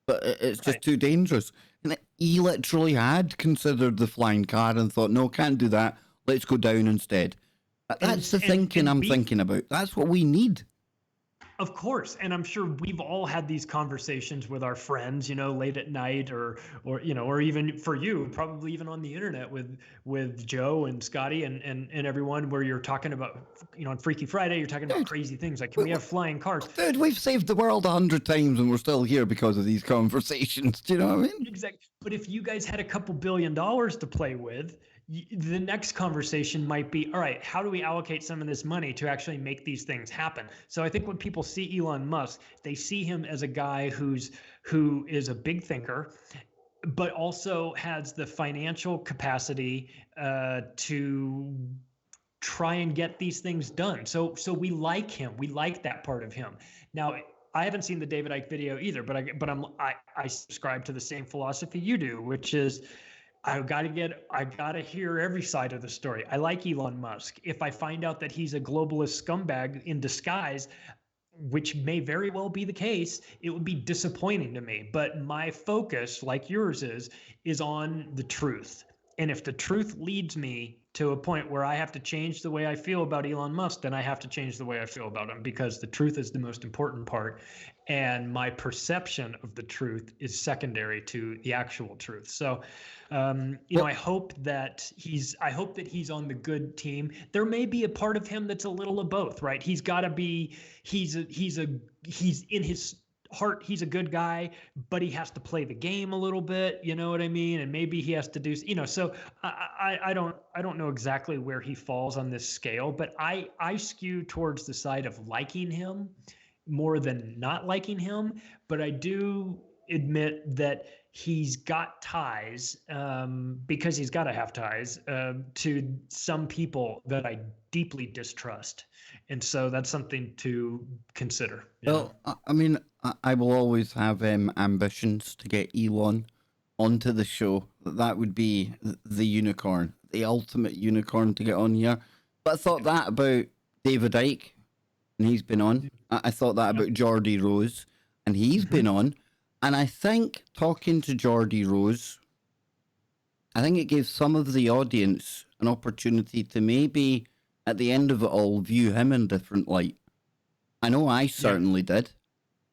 but it's just too dangerous. And he literally had considered the flying car and thought, no, can't do that. Let's go down instead. That's the thinking I'm thinking about. That's what we need. Of course. And I'm sure we've all had these conversations with our friends, late at night or even for you, probably even on the internet with Joe and Scotty and everyone, where you're talking about, on Freaky Friday, you're talking about crazy things. Like, can we have flying cars? Dude, we've saved the world 100 times and we're still here because of these conversations. Do you know what I mean? Exactly. But if you guys had a couple $2 billion to play with, the next conversation might be, all right, how do we allocate some of this money to actually make these things happen? So I think when people see Elon Musk, they see him as a guy who is a big thinker, but also has the financial capacity to try and get these things done. So we like him. We like that part of him. Now, I haven't seen the David Icke video either, but I subscribe to the same philosophy you do, which is I gotta hear every side of the story. I like Elon Musk. If I find out that he's a globalist scumbag in disguise, which may very well be the case, it would be disappointing to me. But my focus, like yours is on the truth. And if the truth leads me to a point where I have to change the way I feel about Elon Musk, then I have to change the way I feel about him, because the truth is the most important part. And my perception of the truth is secondary to the actual truth. So, I hope that he's on the good team. There may be a part of him that's a little of both, right? He's got to be, he's in his heart, he's a good guy, but he has to play the game a little bit, you know what I mean? And maybe he has to do, so I don't know exactly where he falls on this scale, but I skew towards the side of liking him more than not liking him. But I do admit that he's got ties, because he's got to have ties to some people that I deeply distrust. And so that's something to consider. Well, I mean, I will always have ambitions to get Elon onto the show. That would be the unicorn, the ultimate unicorn to get on here. But I thought that about David Icke, and he's been on. I thought that about Geordie Rose, and he's been on. And I think talking to Geordie Rose, I think it gave some of the audience an opportunity to maybe, at the end of it all, view him in a different light. I know I certainly did.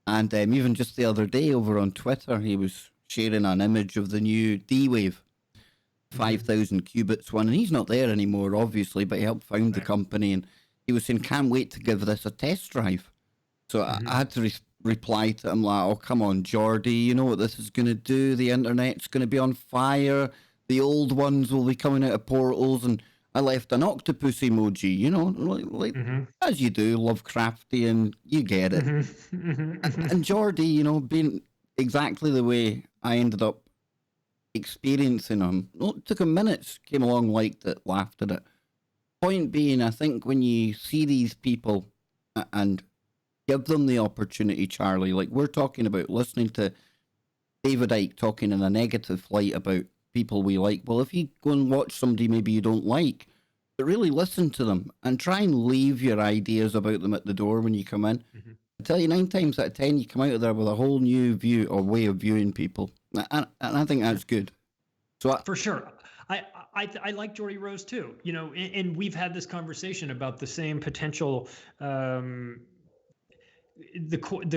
And even just the other day over on Twitter, he was sharing an image of the new D-Wave 5,000 qubits one. And he's not there anymore, obviously, but he helped found the company. And he was saying, can't wait to give this a test drive. So I had to reply to him like, oh, come on, Geordie, you know what this is going to do? The internet's going to be on fire. The old ones will be coming out of portals. And I left an octopus emoji, like as you do, Lovecraftian, you get it. And Geordie, being exactly the way I ended up experiencing him. It took him minutes, came along, liked it, laughed at it. Point being, I think when you see these people and give them the opportunity, Charlie, like we're talking about listening to David Icke talking in a negative light about people we like. Well, if you go and watch somebody maybe you don't like, but really listen to them and try and leave your ideas about them at the door when you come in. I tell you, 9 times out of 10, you come out of there with a whole new view or way of viewing people. And I think that's good. So for sure. I like Geordie Rose too, and we've had this conversation about the same potential, the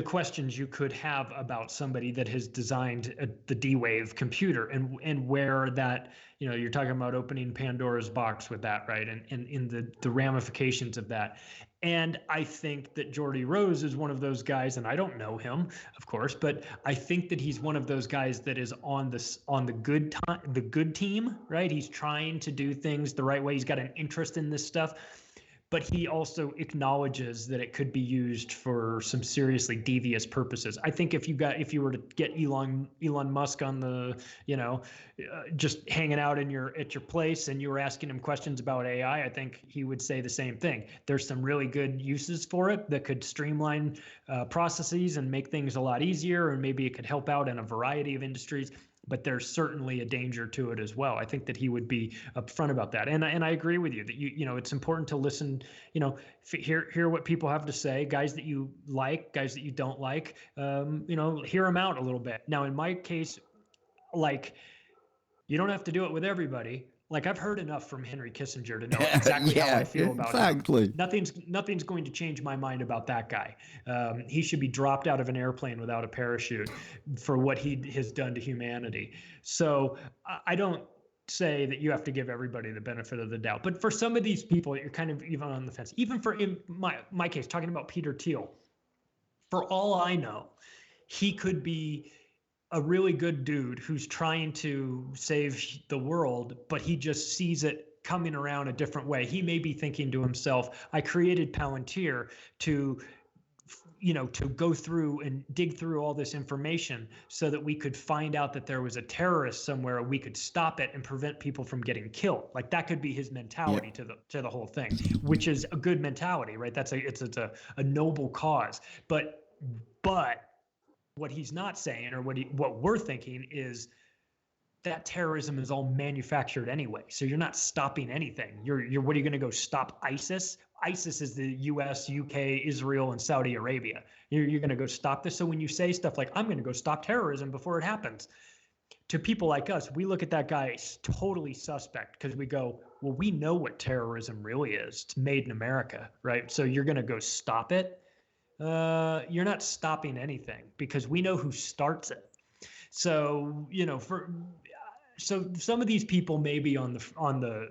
questions you could have about somebody that has designed the D-Wave computer and where that, you're talking about opening Pandora's box with that, right? And in the ramifications of that. And I think that Geordie Rose is one of those guys, and I don't know him, of course, but I think that he's one of those guys that is on the good team, right? He's trying to do things the right way. He's got an interest in this stuff, but he also acknowledges that it could be used for some seriously devious purposes. I think if you were to get Elon Musk on the, just hanging out at your place and you were asking him questions about AI, I think he would say the same thing. There's some really good uses for it that could streamline processes and make things a lot easier, and maybe it could help out in a variety of industries. But there's certainly a danger to it as well. I think that he would be upfront about that. And I agree with you that it's important to listen, hear what people have to say, guys that you like, guys that you don't like, hear them out a little bit. Now, in my case, like, you don't have to do it with everybody. Like, I've heard enough from Henry Kissinger to know exactly how I feel about him. Nothing's going to change my mind about that guy. He should be dropped out of an airplane without a parachute for what he has done to humanity. So I don't say that you have to give everybody the benefit of the doubt. But for some of these people, you're kind of even on the fence. Even for in my case, talking about Peter Thiel, for all I know, he could be a really good dude who's trying to save the world, but he just sees it coming around a different way. He may be thinking to himself, I created Palantir to to go through and dig through all this information so that we could find out that there was a terrorist somewhere, we could stop it and prevent people from getting killed. Like that could be his mentality to the whole thing, which is a good mentality, right? It's a noble cause. But what he's not saying, or what we're thinking, is that terrorism is all manufactured anyway. So you're not stopping anything. What are you going to go stop ISIS? ISIS is the US, UK, Israel, and Saudi Arabia. You're going to go stop this. So when you say stuff like, I'm going to go stop terrorism before it happens, to people like us, we look at that guy as totally suspect, because we go, well, we know what terrorism really is. It's made in America, right? So you're going to go stop it? You're not stopping anything, because we know who starts it. So, so some of these people may be on the,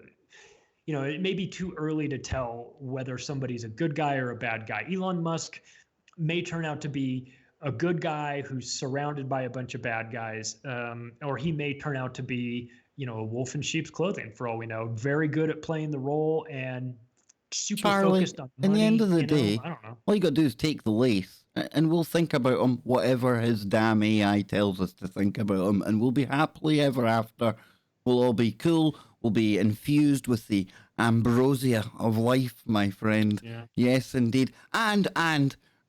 it may be too early to tell whether somebody's a good guy or a bad guy. Elon Musk may turn out to be a good guy who's surrounded by a bunch of bad guys, or he may turn out to be, a wolf in sheep's clothing, for all we know. Very good at playing the role and super focused on money. In the end of the day, I don't know. all you got to do is take the lace, and we'll think about him whatever his damn AI tells us to think about him, and we'll be happily ever after. We'll all be cool. We'll be infused with the ambrosia of life, my friend. Yeah. Yes, indeed. And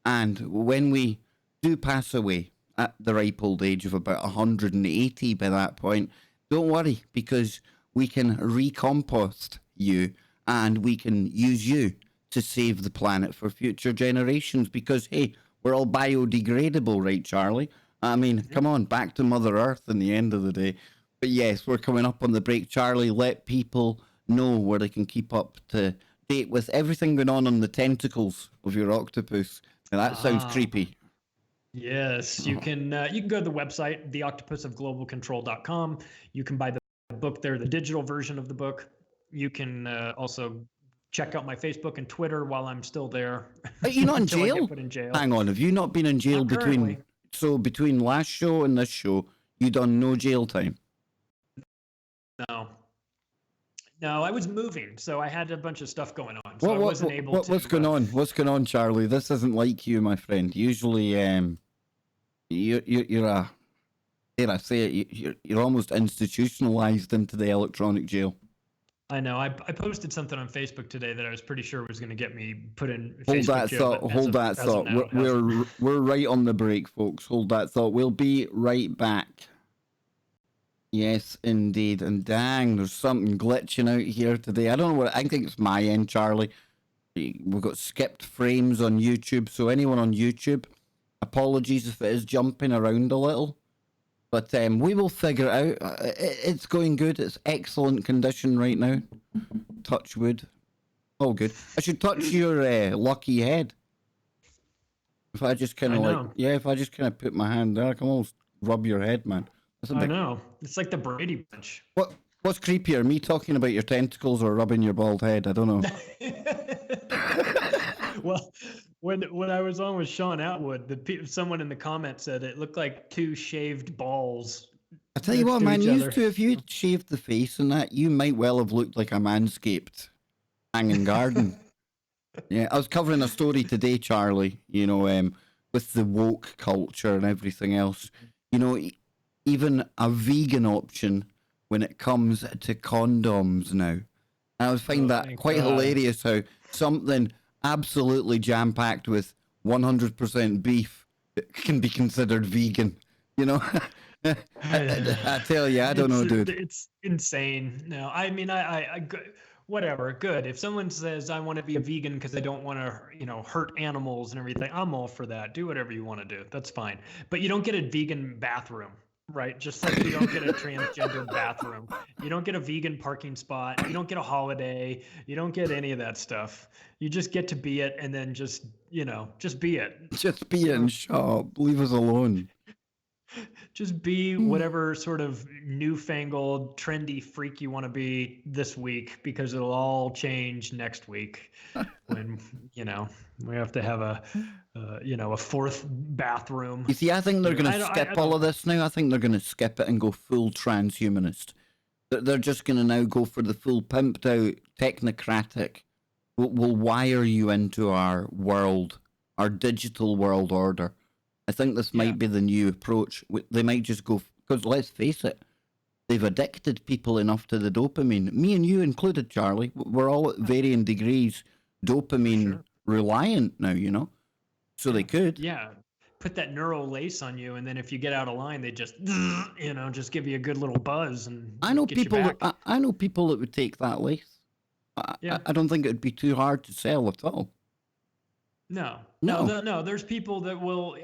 when we do pass away at the ripe old age of about 180 by that point, don't worry, because we can recompost you, and we can use you to save the planet for future generations, because, hey, we're all biodegradable, right, Charlie? I mean, come on, back to Mother Earth in the end of the day. But yes, we're coming up on the break. Charlie, let people know where they can keep up to date with everything going on the tentacles of your octopus. Now, that sounds creepy. Yes, you can go to the website, theoctopusofglobalcontrol.com. You can buy the book there, the digital version of the book. You can also check out my Facebook and Twitter while I'm still there. Are you not in until I jail? get put in jail. Hang on, have you not been in jail Not currently. between last show and this show? You done no jail time? No, I was moving, so I had a bunch of stuff going on, so I wasn't able to. What's going on? What's going on, Charlie? This isn't like you, my friend. Usually, you're a, dare I say it, you're almost institutionalized into the electronic jail. I know. I posted something on Facebook today that I was pretty sure was going to get me put in Hold Facebook that jail. thought. Hold that thought. We're right on the break, folks. Hold that thought. We'll be right back. Yes, indeed. And dang, there's something glitching out here today. I don't know what. I think it's my end, Charlie. We've got skipped frames on YouTube. So anyone on YouTube, apologies if it is jumping around a little. But we will figure it out. It's going good. It's excellent condition right now. Touch wood. All good. I should touch your lucky head. If I just kind of if I just kind of put my hand there, I can almost rub your head, man. I know. It's like the Brady Bunch. What's creepier, me talking about your tentacles or rubbing your bald head? I don't know. Well, when I was on with Sean Atwood, someone in the comments said it looked like two shaved balls. I tell you what, man, if you shaved the face and that, you might well have looked like a manscaped hanging garden. Yeah, I was covering a story today, Charlie, with the woke culture and everything else. Even a vegan option when it comes to condoms now. And I was finding that quite hilarious how something absolutely jam-packed with 100% beef can be considered vegan. I tell you, I don't know, dude. It's insane. No, I mean, I whatever, good. If someone says I want to be a vegan because I don't want to, hurt animals and everything, I'm all for that. Do whatever you want to do. That's fine. But you don't get a vegan bathroom. Right, just like you don't get a transgender bathroom, you don't get a vegan parking spot, you don't get a holiday, you don't get any of that stuff. You just get to be it, and then just be it. Just be it and shut up. Leave us alone. Just be whatever sort of newfangled, trendy freak you want to be this week, because it'll all change next week when we have to have a fourth bathroom. You see, I think they're going to skip all of this now. I think they're going to skip it and go full transhumanist. They're just going to now go for the full pimped out, technocratic. We'll wire you into our world, our digital world order. I think this might be the new approach. They might just go, because let's face it, they've addicted people enough to the dopamine. Me and you included, Charlie. We're all at varying degrees dopamine reliant now, you know? So they could. Yeah. Put that neural lace on you, and then if you get out of line, they just, you know, just give you a good little buzz and I know get people. you back. I know people that would take that lace. I don't think it would be too hard to sell at all. No. No. There's people that will.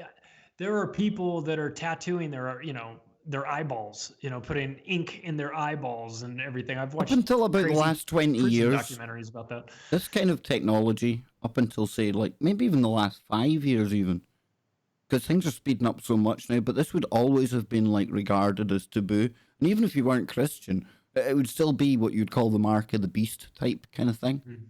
There are people that are tattooing their, you know, their eyeballs. You know, putting ink in their eyeballs and everything. I've watched Up until about the crazy last 20 prison years, documentaries about that. this kind of technology, up until say like maybe even the last 5 years, even. Because things are speeding up so much now, but this would always have been like regarded as taboo. And even if you weren't Christian, it would still be what you'd call the mark of the beast type kind of thing. Mm-hmm.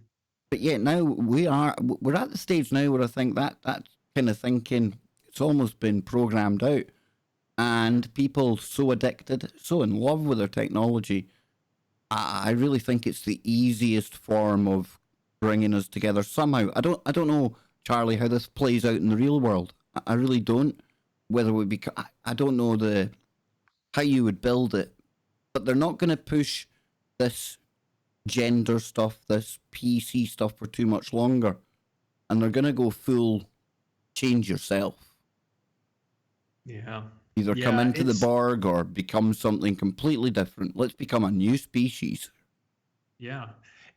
But yet now we're at the stage now where I think that kind of thinking, it's almost been programmed out. And people so addicted, so in love with their technology, I really think it's the easiest form of bringing us together somehow. I don't know, Charlie, how this plays out in the real world. I really don't. Whether it would be, I don't know how you would build it, but they're not going to push this gender stuff, this PC stuff for too much longer, and they're going to go full change yourself. Yeah. Either come into the Borg or become something completely different. Let's become a new species. Yeah,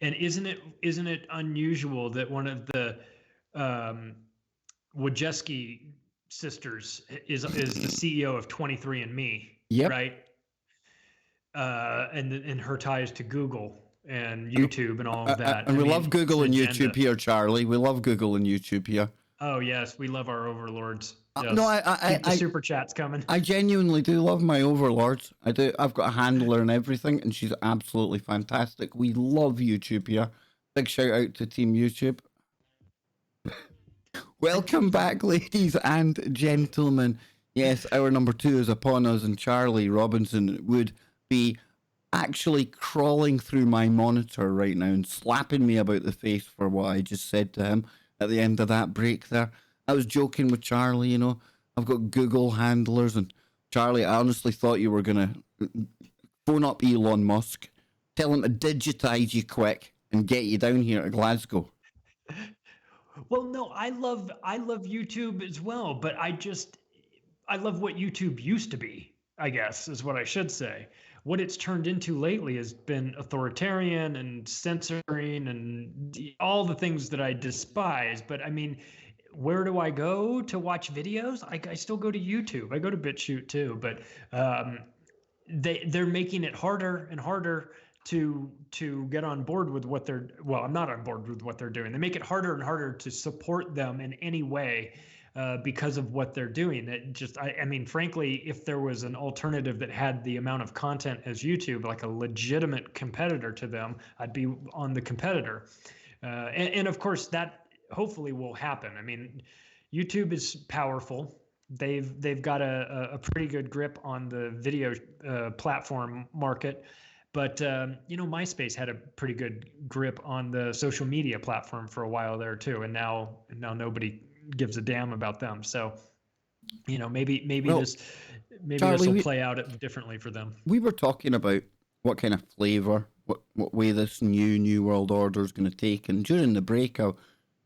and isn't it unusual that one of the Wojcicki sisters is the CEO of 23andMe, right? And her ties to Google and YouTube and all of that. And we love Google and YouTube here, Charlie. We love Google and YouTube here. Oh yes, we love our overlords. Yes. No, Keep the super chats coming. I genuinely do love my overlords. I do. I've got a handler and everything, and she's absolutely fantastic. We love YouTube here. Big shout out to Team YouTube. Welcome back, ladies and gentlemen. Yes, hour number 2 is upon us, and Charlie Robinson would be actually crawling through my monitor right now and slapping me about the face for what I just said to him at the end of that break there. I was joking with Charlie, you know. I've got Google handlers, and Charlie, I honestly thought you were going to phone up Elon Musk, tell him to digitize you quick and get you down here to Glasgow. Well, no, I love YouTube as well, but I love what YouTube used to be, I guess, is what I should say. What it's turned into lately has been authoritarian and censoring and all the things that I despise. But I mean, where do I go to watch videos? I still go to YouTube. I go to BitChute too, but they're making it harder and harder to get on board with what they're. Well, I'm not on board with what they're doing. They make it harder and harder to support them in any way because of what they're doing. It just, I mean, frankly, if there was an alternative that had the amount of content as YouTube, like a legitimate competitor to them, I'd be on the competitor. And of course, that hopefully will happen. I mean, YouTube is powerful. They've got a pretty good grip on the video platform market. But, you know, MySpace had a pretty good grip on the social media platform for a while there, too. And now nobody gives a damn about them. So, you know, maybe this will play out differently for them. We were talking about what kind of flavor, what way this new world order is going to take. And during the break, I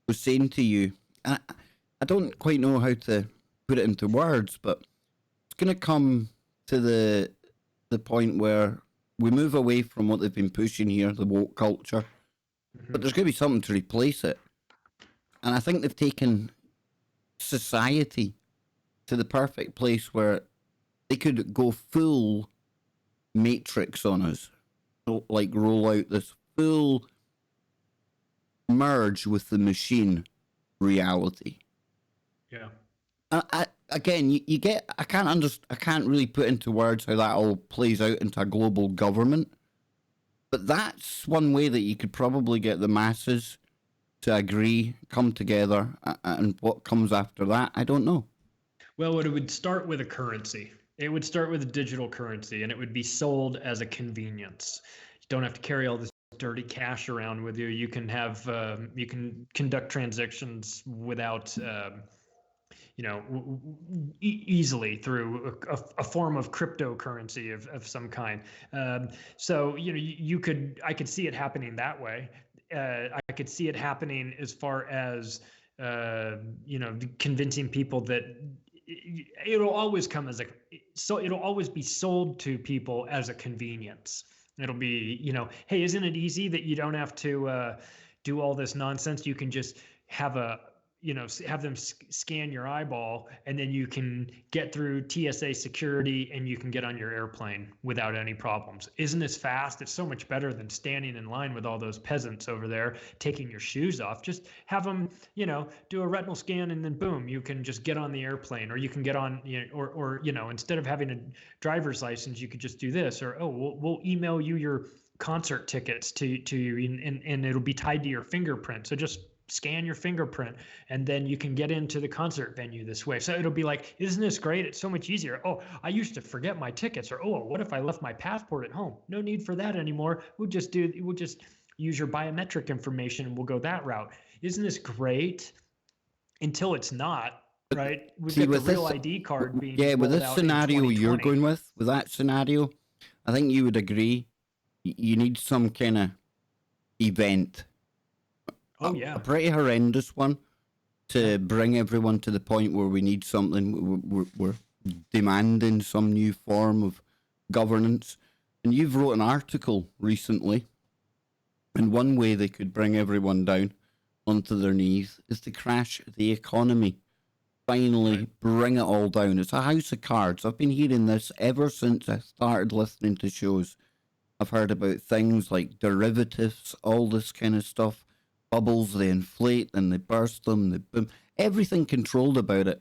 was saying to you, I don't quite know how to put it into words, but it's going to come to the point where we move away from what they've been pushing here, the woke culture, but there's going to be something to replace it. And I think they've taken society to the perfect place where they could go full Matrix on us, like roll out this full merge with the machine reality. Yeah. Again, you get. I can't really put into words how that all plays out into a global government, but that's one way that you could probably get the masses to agree, come together, and what comes after that, I don't know. Well, it would start with a currency. It would start with a digital currency, and it would be sold as a convenience. You don't have to carry all this dirty cash around with you. You can have you can conduct transactions without easily through a form of cryptocurrency of some kind. So I could see it happening that way. I could see it happening as far as convincing people that it'll always come as it'll always be sold to people as a convenience. It'll be, hey, isn't it easy that you don't have to do all this nonsense? You can just have have them scan your eyeball, and then you can get through TSA security and you can get on your airplane without any problems. Isn't this fast? It's so much better than standing in line with all those peasants over there taking your shoes off. Just have them, do a retinal scan, and then boom, you can just get on the airplane, or you can get on, or instead of having a driver's license, you could just do this, or, oh, we'll email you your concert tickets to you, and it'll be tied to your fingerprint. So just scan your fingerprint, and then you can get into the concert venue this way. So it'll be like, isn't this great? It's so much easier. Oh, I used to forget my tickets, or, oh, what if I left my passport at home? No need for that anymore. We'll just use your biometric information, and we'll go that route. Isn't this great? Until it's not, right? We've got the real ID card being with this rolled out scenario in you're 2020. going with that scenario, I think you would agree you need some kind of event. Oh, yeah. A pretty horrendous one to bring everyone to the point where we need something. We're demanding some new form of governance. And you've wrote an article recently, and one way they could bring everyone down onto their knees is to crash the economy. Finally, bring it all down. It's a house of cards. I've been hearing this ever since I started listening to shows. I've heard about things like derivatives, all this kind of stuff. Bubbles, they inflate and they burst them, they boom. Everything controlled about it.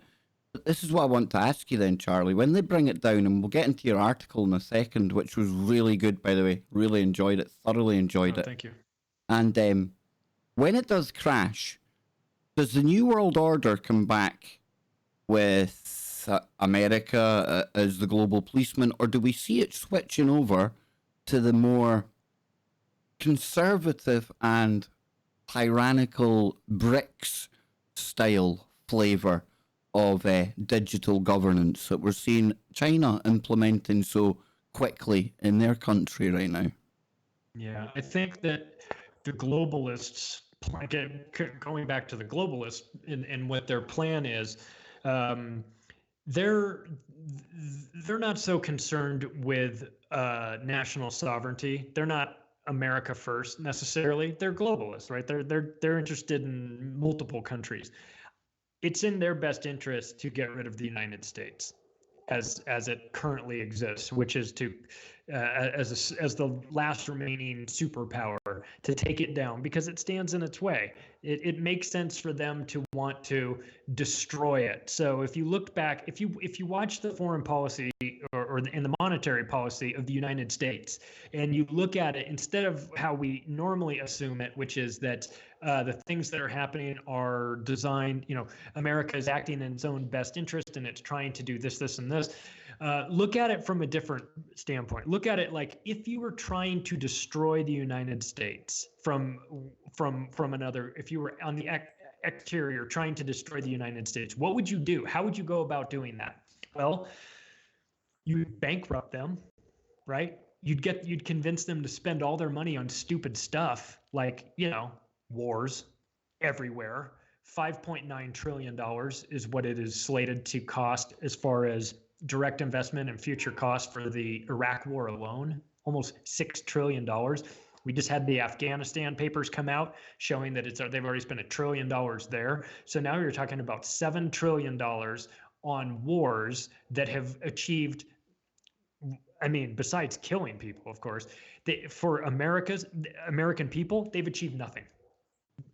But this is what I want to ask you then, Charlie. When they bring it down, and we'll get into your article in a second, which was really good, by the way. Really enjoyed it. Thoroughly enjoyed it. Thank you. And when it does crash, does the New World Order come back with America as the global policeman, or do we see it switching over to the more conservative and tyrannical BRICS style flavor of digital governance that we're seeing China implementing so quickly in their country right now? Yeah, I think that the globalists, going back to the globalists and what their plan is, they're not so concerned with national sovereignty. They're not America first necessarily. They're globalists, right? They're interested in multiple countries. It's in their best interest to get rid of the United States as it currently exists, which is to as the last remaining superpower, to take it down because it stands in its way. It makes sense for them to want to destroy it. So if you look back, if you watch the foreign policy or in the monetary policy of the United States, and you look at it instead of how we normally assume it, which is that the things that are happening are designed, America is acting in its own best interest and it's trying to do this, this, and this. Look at it from a different standpoint. Look at it like if you were trying to destroy the United States from another, if you were on the exterior trying to destroy the United States, what would you do? How would you go about doing that? Well, you'd bankrupt them, right? You'd convince them to spend all their money on stupid stuff like, wars everywhere. $5.9 trillion is what it is slated to cost as far as direct investment and future costs for the Iraq war alone. Almost $6 trillion. We just had the Afghanistan papers come out showing that they've already spent $1 trillion there. So now you're talking about $7 trillion on wars that have achieved, besides killing people, of course, for American people, they've achieved nothing.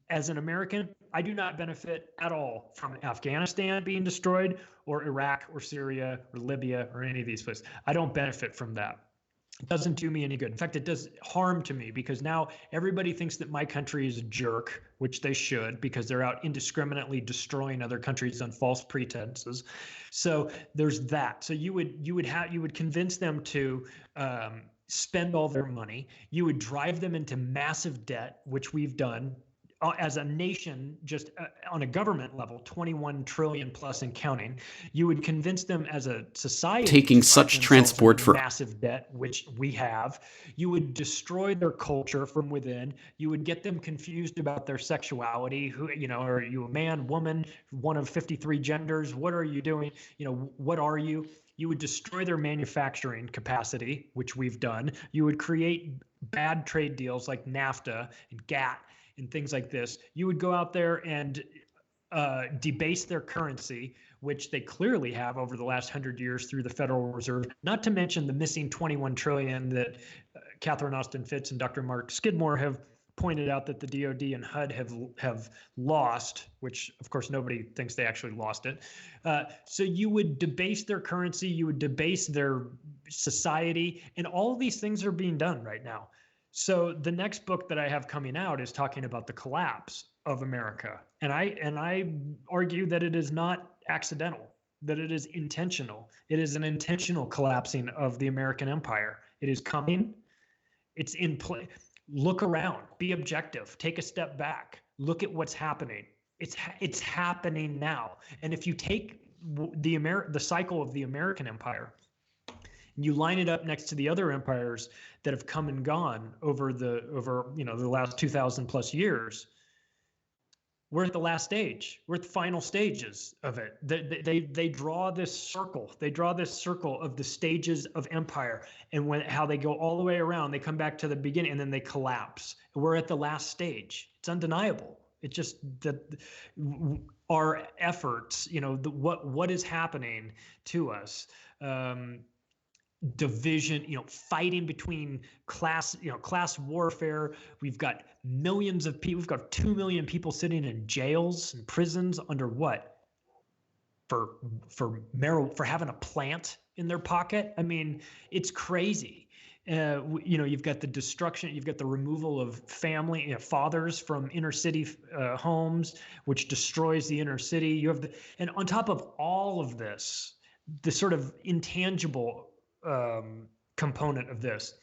As an American, I do not benefit at all from Afghanistan being destroyed or Iraq or Syria or Libya or any of these places. I don't benefit from that. It doesn't do me any good. In fact, it does harm to me because now everybody thinks that my country is a jerk, which they should, because they're out indiscriminately destroying other countries on false pretenses. So there's that. So you would convince them to spend all their money. You would drive them into massive debt, which we've done as a nation, just on a government level, 21 trillion plus and counting. You would convince them as a society taking to such drive transport themselves for into massive debt, which we have. You would destroy their culture from within. You would get them confused about their sexuality. Who, are you a man, woman, one of 53 genders? What are you doing? What are you? You would destroy their manufacturing capacity, which we've done. You would create bad trade deals like NAFTA and GATT and things like this. You would go out there and debase their currency, which they clearly have over the last 100 years through the Federal Reserve, not to mention the missing 21 trillion that Catherine Austin Fitts and Dr. Mark Skidmore have pointed out that the DOD and HUD have lost, which of course nobody thinks they actually lost it. So you would debase their currency, you would debase their society, and all of these things are being done right now. So the next book that I have coming out is talking about the collapse of America. And I argue that it is not accidental, that it is intentional. It is an intentional collapsing of the American empire. It is coming. It's in play. Look around, be objective, take a step back, look at what's happening. It's happening now. And if you take the cycle of the American empire, you line it up next to the other empires that have come and gone over the last 2,000 plus years, we're at the last stage. We're at the final stages of it. They draw this circle. They draw this circle of the stages of empire, and how they go all the way around, they come back to the beginning, and then they collapse. We're at the last stage. It's undeniable. It's just that our efforts, what is happening to us. Division, fighting between class warfare. We've got millions of people. We've got 2 million people sitting in jails and prisons under what? For having a plant in their pocket. I mean, it's crazy. You've got the destruction. You've got the removal of family, fathers from inner city homes, which destroys the inner city. You have and on top of all of this, the sort of intangible component of this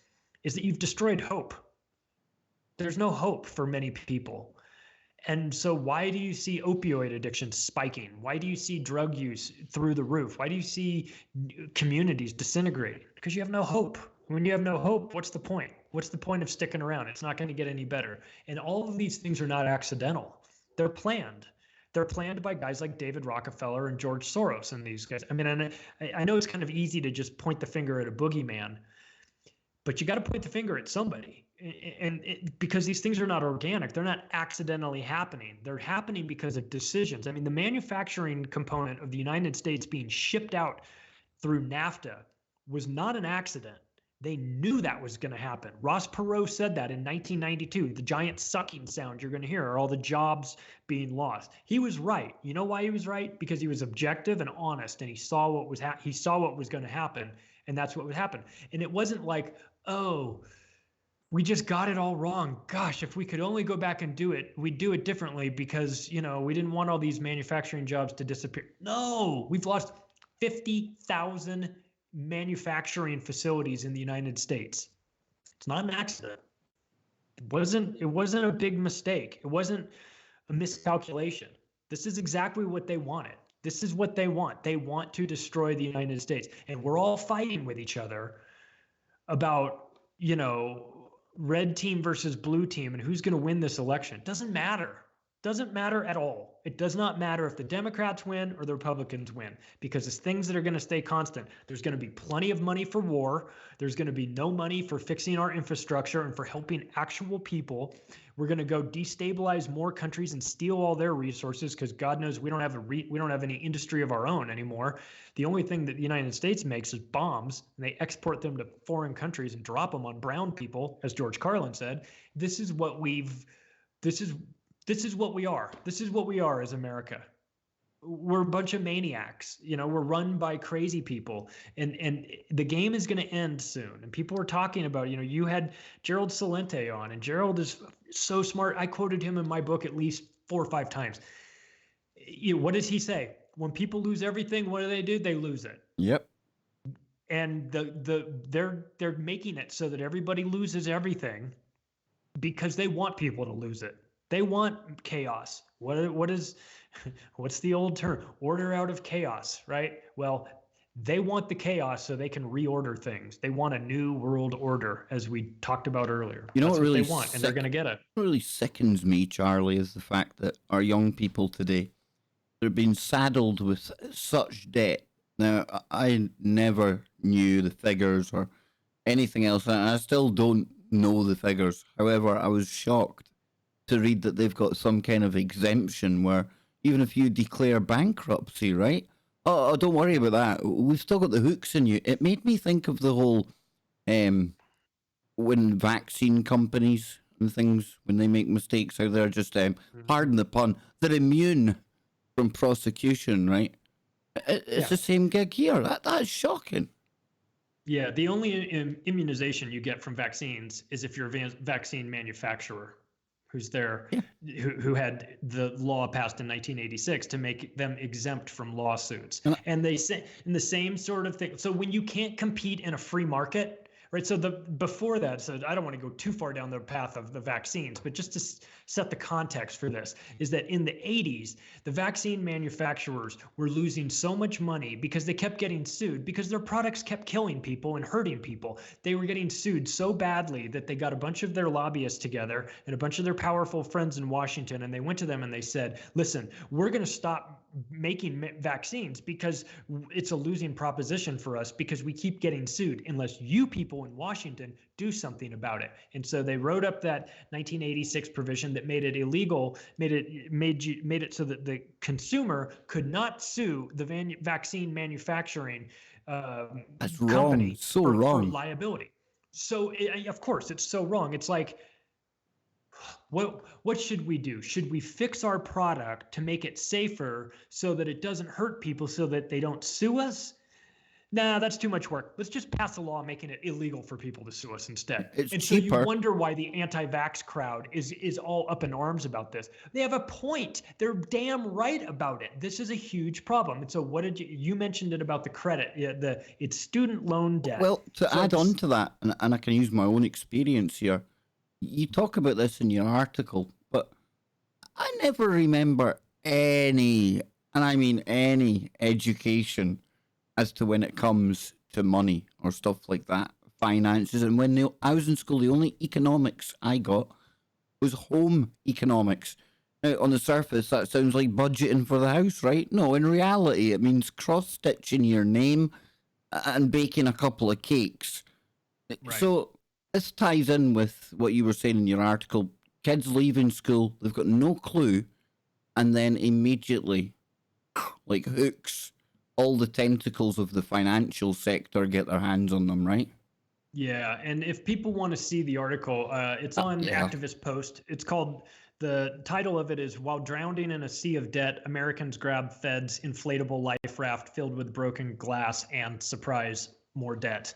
is that you've destroyed hope. There's no hope for many people. And so why do you see opioid addiction spiking? Why do you see drug use through the roof? Why do you see communities disintegrating? Because you have no hope. When you have no hope, what's the point? What's the point of sticking around? It's not going to get any better. And all of these things are not accidental. They're planned. They're planned by guys like David Rockefeller and George Soros and these guys. I mean, and I know it's kind of easy to just point the finger at a boogeyman, but you got to point the finger at somebody. Because these things are not organic. They're not accidentally happening. They're happening because of decisions. I mean, the manufacturing component of the United States being shipped out through NAFTA was not an accident. They knew that was going to happen. Ross Perot said that in 1992. The giant sucking sound you're going to hear are all the jobs being lost. He was right. You know why he was right? Because he was objective and honest, and he saw what was going to happen, and that's what would happen. And it wasn't like, oh, we just got it all wrong. Gosh, if we could only go back and do it, we'd do it differently because, we didn't want all these manufacturing jobs to disappear. No, we've lost 50,000 manufacturing facilities in the United States. It's not an accident. It wasn't a big mistake. It wasn't a miscalculation. This is exactly what they wanted. This is what they want. They want to destroy the United States. And we're all fighting with each other about, red team versus blue team and who's going to win this election. It doesn't matter. Doesn't matter at all. It does not matter if the Democrats win or the Republicans win, because it's things that are going to stay constant. There's going to be plenty of money for war. There's going to be no money for fixing our infrastructure and for helping actual people. We're going to go destabilize more countries and steal all their resources because God knows we don't have any industry of our own anymore. The only thing that the United States makes is bombs, and they export them to foreign countries and drop them on brown people, as George Carlin said. This is what we are. This is what we are as America. We're a bunch of maniacs. We're run by crazy people, and the game is going to end soon. And people were talking about, you had Gerald Celente on, and Gerald is so smart. I quoted him in my book at least 4 or 5 times. What does he say? When people lose everything, what do? They lose it. Yep. And they're making it so that everybody loses everything because they want people to lose it. They want chaos. What's the old term? Order out of chaos, right? Well, they want the chaos so they can reorder things. They want a new world order, as we talked about earlier. You know That's what really they want, and they're going to get it. What really sickens me, Charlie, is the fact that our young people today, they're being saddled with such debt. Now, I never knew the figures or anything else, and I still don't know the figures. However, I was shocked to read that they've got some kind of exemption where even if you declare bankruptcy, right? Oh, don't worry about that. We've still got the hooks in you. It made me think of the whole when vaccine companies and things, when they make mistakes, how they're just, pardon the pun, they're immune from prosecution, right? It's the same gig here. That's shocking. Yeah, the only immunization you get from vaccines is if you're a vaccine manufacturer who's there, who had the law passed in 1986 to make them exempt from lawsuits. And they say in the same sort of thing. So when you can't compete in a free market, right? So before that, so I don't want to go too far down the path of the vaccines, but just to set the context for this, is that in the 80s, the vaccine manufacturers were losing so much money because they kept getting sued because their products kept killing people and hurting people. They were getting sued so badly that they got a bunch of their lobbyists together and a bunch of their powerful friends in Washington, and they went to them and they said, listen, we're going to stop making vaccines because it's a losing proposition for us because we keep getting sued unless you people in Washington do something about it. And so they wrote up that 1986 provision that made it illegal, made it so that the consumer could not sue the vaccine manufacturing That's company wrong. So for wrong. liability. So of course it's so wrong. It's like, what should we do? Should we fix our product to make it safer so that it doesn't hurt people so that they don't sue us? Nah, that's too much work. Let's just pass a law making it illegal for people to sue us instead. It's and cheaper. So you wonder why the anti-vax crowd is all up in arms about this. They have a point. They're damn right about it. This is a huge problem. And so what did you mentioned it about the credit, it's student loan debt. Well, to add on to that, and I can use my own experience here, you talk about this in your article, but I never remember any, and I mean any, education as to when it comes to money or stuff like that, finances. And when I was in school, the only economics I got was home economics. Now, on the surface, that sounds like budgeting for the house, right? No, in reality, it means cross-stitching your name and baking a couple of cakes. Right. So this ties in with what you were saying in your article. Kids leaving school, they've got no clue, and then immediately, like hooks, all the tentacles of the financial sector get their hands on them, right? Yeah, and if people want to see the article, it's on Activist Post. It's called, the title of it is, While Drowning in a Sea of Debt, Americans Grab Fed's Inflatable Life Raft Filled with Broken Glass and Surprise, More Debt.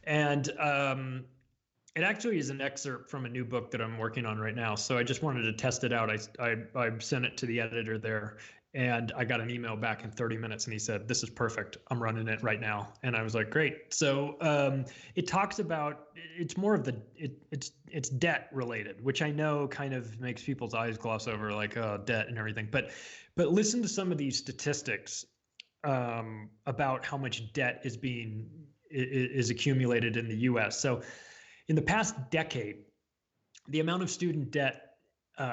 And it actually is an excerpt from a new book that I'm working on right now. So I just wanted to test it out. I sent it to the editor there, and I got an email back in 30 minutes, and he said, this is perfect. I'm running it right now. And I was like, great. So it talks about, it's more of it's debt related, which I know kind of makes people's eyes gloss over, like debt and everything. But listen to some of these statistics about how much debt is accumulated in the U.S. So in the past decade, the amount of student debt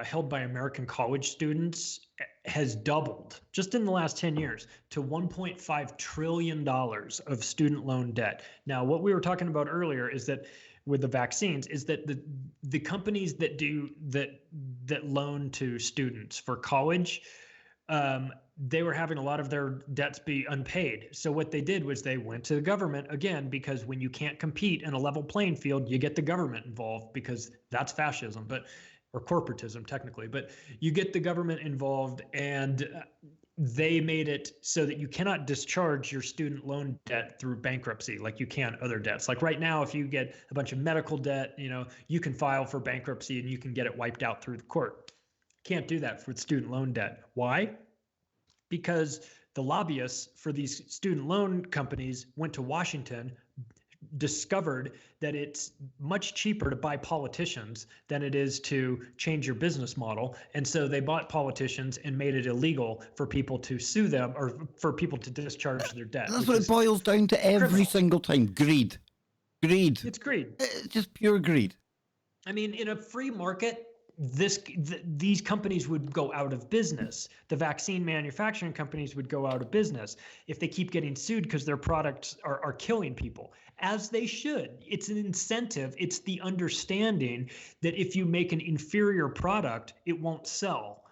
held by American college students has doubled just in the last 10 years to $1.5 trillion of student loan debt. Now, what we were talking about earlier is that with the vaccines is that the companies that do that loan to students for college, they were having a lot of their debts be unpaid. So what they did was they went to the government again, because when you can't compete in a level playing field, you get the government involved, because that's fascism, or corporatism technically, but you get the government involved, and they made it so that you cannot discharge your student loan debt through bankruptcy like you can other debts. Like right now, if you get a bunch of medical debt, you can file for bankruptcy and you can get it wiped out through the court. Can't do that with student loan debt. Why? Because the lobbyists for these student loan companies went to Washington, discovered that it's much cheaper to buy politicians than it is to change your business model. And so they bought politicians and made it illegal for people to sue them or for people to discharge their debt. That's what it boils down to every single time. Greed. Greed. It's greed. It's just pure greed. I mean, in a free market, these companies would go out of business. The vaccine manufacturing companies would go out of business if they keep getting sued because their products are killing people, as they should. It's an incentive. It's the understanding that if you make an inferior product, it won't sell,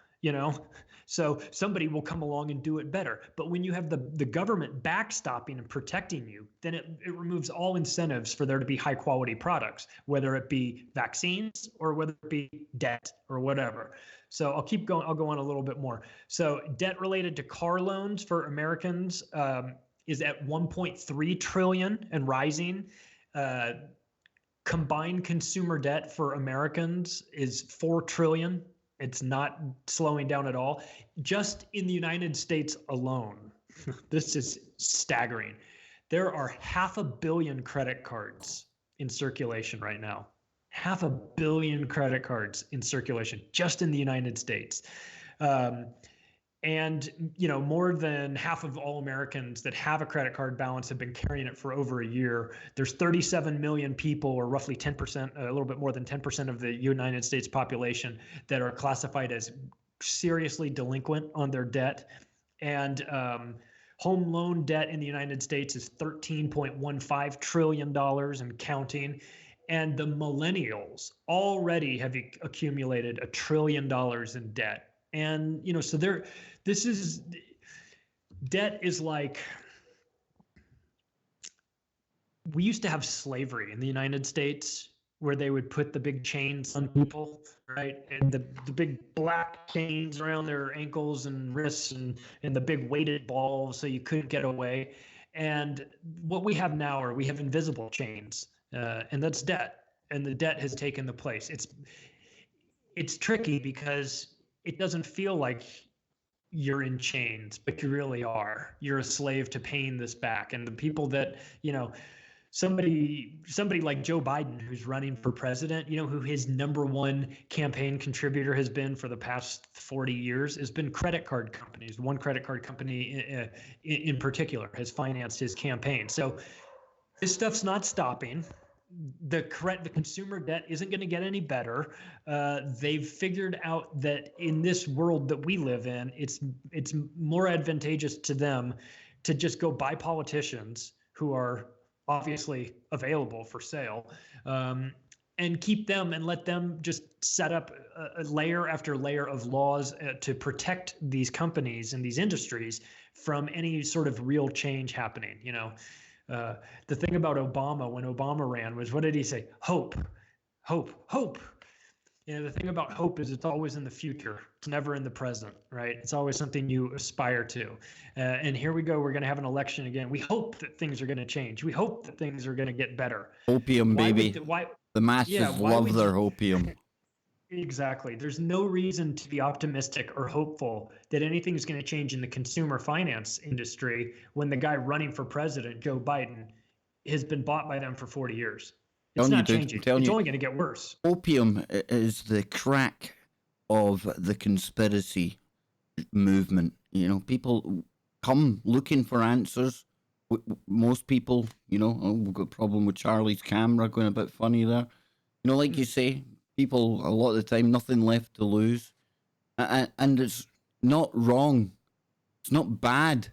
So somebody will come along and do it better. But when you have the government backstopping and protecting you, then it removes all incentives for there to be high quality products, whether it be vaccines or whether it be debt or whatever. So I'll keep going. I'll go on a little bit more. So debt related to car loans for Americans is at 1.3 trillion and rising. Combined consumer debt for Americans is 4 trillion. It's not slowing down at all. Just in the United States alone, this is staggering. There are 500 million credit cards in circulation right now. 500 million credit cards in circulation just in the United States. And, more than half of all Americans that have a credit card balance have been carrying it for over a year. There's 37 million people, or roughly 10%, a little bit more than 10% of the United States population that are classified as seriously delinquent on their debt. And home loan debt in the United States is $13.15 trillion and counting. And the millennials already have accumulated $1 trillion in debt. And, so debt is like, we used to have slavery in the United States where they would put the big chains on people, right? And the big black chains around their ankles and wrists and the big weighted balls so you couldn't get away. And what we have now we have invisible chains, and that's debt. And the debt has taken the place. It's tricky because it doesn't feel like you're in chains, but you really are. You're a slave to paying this back. And the people that, somebody like Joe Biden, who's running for president, who his number one campaign contributor has been for the past 40 years, has been credit card companies. One credit card company in particular has financed his campaign. So this stuff's not stopping. The consumer debt isn't going to get any better. They've figured out that in this world that we live in, it's more advantageous to them to just go buy politicians who are obviously available for sale, and keep them and let them just set up a layer after layer of laws to protect these companies and these industries from any sort of real change happening. The thing about Obama, when Obama ran, was, what did he say? Hope, hope, hope. The thing about hope is it's always in the future. It's never in the present, right? It's always something you aspire to. And here we go. We're going to have an election again. We hope that things are going to change. We hope that things are going to get better. Opium, baby. The masses love their opium. Exactly. There's no reason to be optimistic or hopeful that anything's going to change in the consumer finance industry when the guy running for president, Joe Biden, has been bought by them for 40 years. It's not changing. It's only going to get worse. Opium is the crack of the conspiracy movement. People come looking for answers. Most people, we've got a problem with Charlie's camera going a bit funny there. Like you say, people, a lot of the time, nothing left to lose. And it's not wrong. It's not bad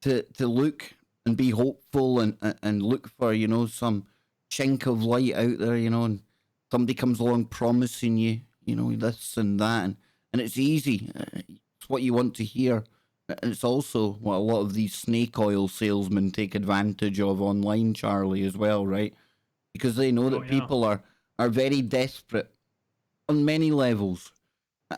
to look and be hopeful and look for, some chink of light out there, and somebody comes along promising you, this and that. And it's easy. It's what you want to hear. And it's also what a lot of these snake oil salesmen take advantage of online, Charlie, as well, right? Because they know that people are very desperate on many levels.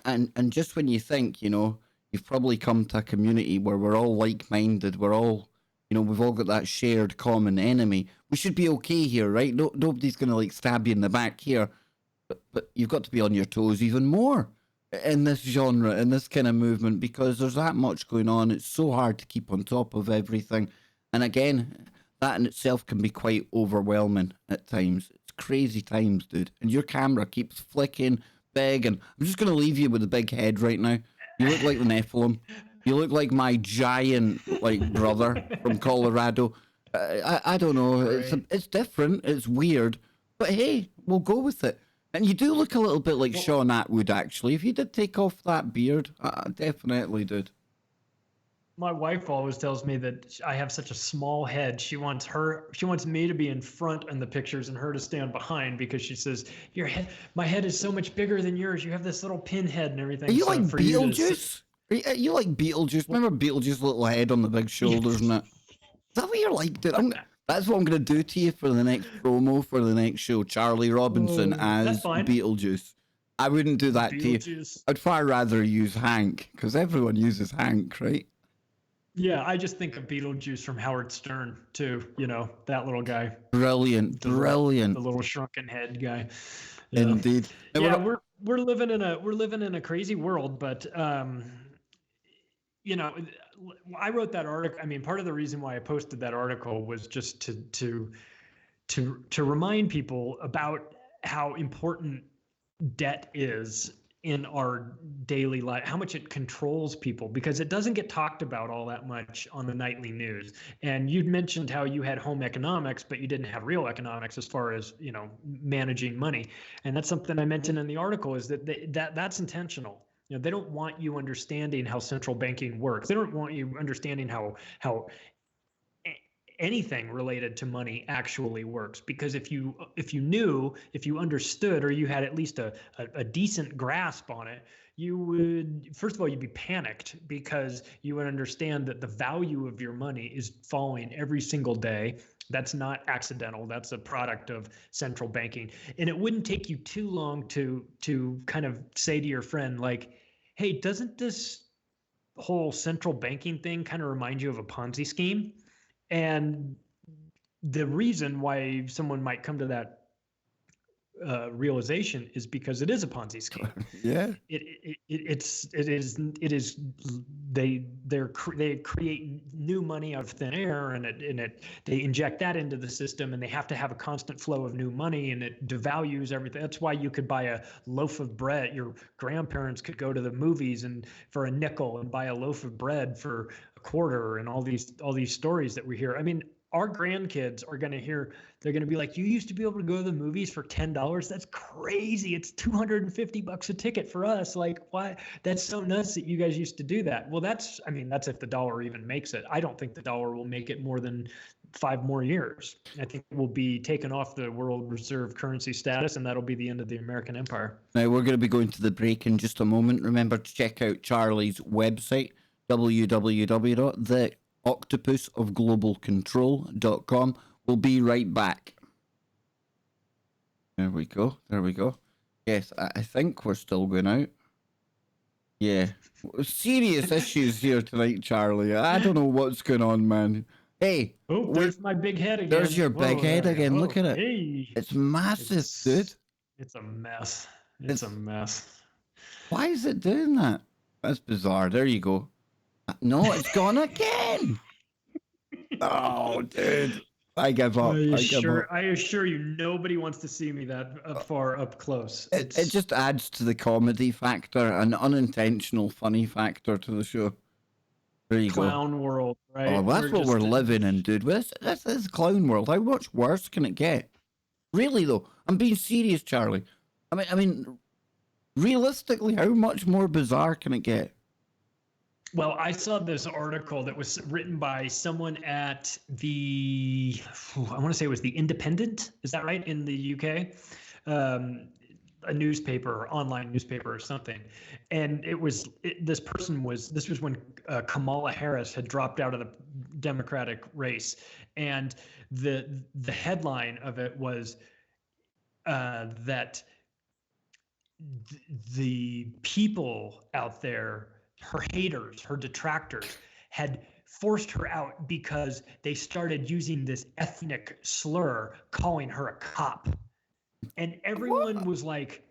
And just when you think, you've probably come to a community where we're all like-minded, we're all, we've all got that shared common enemy. We should be okay here, right? Nobody's going to stab you in the back here. But you've got to be on your toes even more in this genre, in this kind of movement, because there's that much going on. It's so hard to keep on top of everything. And again, that in itself can be quite overwhelming at times. It's crazy times, dude. And your camera keeps flicking big. And I'm just going to leave you with a big head right now. You look like the Nephilim. You look like my giant brother from Colorado. I don't know. It's different. It's weird. But hey, we'll go with it. And you do look a little bit like Sean Atwood, actually. If you did take off that beard, I definitely did. My wife always tells me that I have such a small head. She wants me to be in front in the pictures and her to stand behind because she says, my head is so much bigger than yours. You have this little pinhead and everything. Are you like Beetlejuice? Are you like Beetlejuice? Remember Beetlejuice's little head on the big shoulders and that? Is that what you're like, dude? That's what I'm going to do to you for the next promo for the next show. Charlie Robinson as Beetlejuice. I wouldn't do that to you. I'd far rather use Hank, because everyone uses Hank, right? Yeah, I just think of Beetlejuice from Howard Stern, too. You know, that little guy. Brilliant. The little shrunken head guy. Yeah. Indeed. Yeah, we're living in a crazy world, but you know, I wrote that article. I mean, part of the reason why I posted that article was just to remind people about how important debt is in our daily life, how much it controls people, because it doesn't get talked about all that much on the nightly news. And you'd mentioned how you had home economics, but you didn't have real economics as far as, you know, managing money. And that's something I mentioned in the article, is that's intentional. You know, they don't want you understanding how central banking works. They don't want you understanding how anything related to money actually works. Because if you understood, or you had at least a decent grasp on it, you would, first of all, you'd be panicked, because you would understand that the value of your money is falling every single day. That's not accidental. That's a product of central banking. And it wouldn't take you too long to kind of say to your friend, like, hey, doesn't this whole central banking thing kind of remind you of a Ponzi scheme? And the reason why someone might come to that realization is because it is a Ponzi scheme. Yeah. They create new money out of thin air, and they inject that into the system, and they have to have a constant flow of new money, and it devalues everything. That's why you could buy a loaf of bread. Your grandparents could go to the movies and for a nickel and buy a loaf of bread for a quarter, and all these stories that we hear. I mean, our grandkids are going to hear, they're going to be like, you used to be able to go to the movies for $10. That's crazy. It's $250 a ticket for us. Like, why? That's so nuts that you guys used to do that. Well, that's if the dollar even makes it. I don't think the dollar will make it more than 5 more years. I think it will be taken off the world reserve currency status, and that'll be the end of the American empire. Now, we're going to be going to the break in just a moment. Remember to check out Charlie's website, www.theoctopusofglobalcontrol.com. We'll be right back. There we go. Yes, I think we're still going out. Yeah. Serious issues here tonight, Charlie. I don't know what's going on, man. Hey. Oh, there's my big head again. There's your big head again. Look at it. Hey. It's massive, dude. It's a mess. It's a mess. Why is it doing that? That's bizarre. There you go. No, it's gone again. Oh, dude. I give up. I assure you, nobody wants to see me that far up close. It just adds to the comedy factor, an unintentional funny factor to the show. There you go. Clown world, right? Oh, that's what we're living in, dude. This is clown world. How much worse can it get? Really, though, I'm being serious, Charlie. I mean, realistically, how much more bizarre can it get? Well, I saw this article that was written by someone at I want to say it was the Independent. Is that right? In the UK, a newspaper, online newspaper or something. And this was when Kamala Harris had dropped out of the Democratic race. And the headline of it was that the people out there, her haters, her detractors, had forced her out because they started using this ethnic slur, calling her a cop. And everyone was like,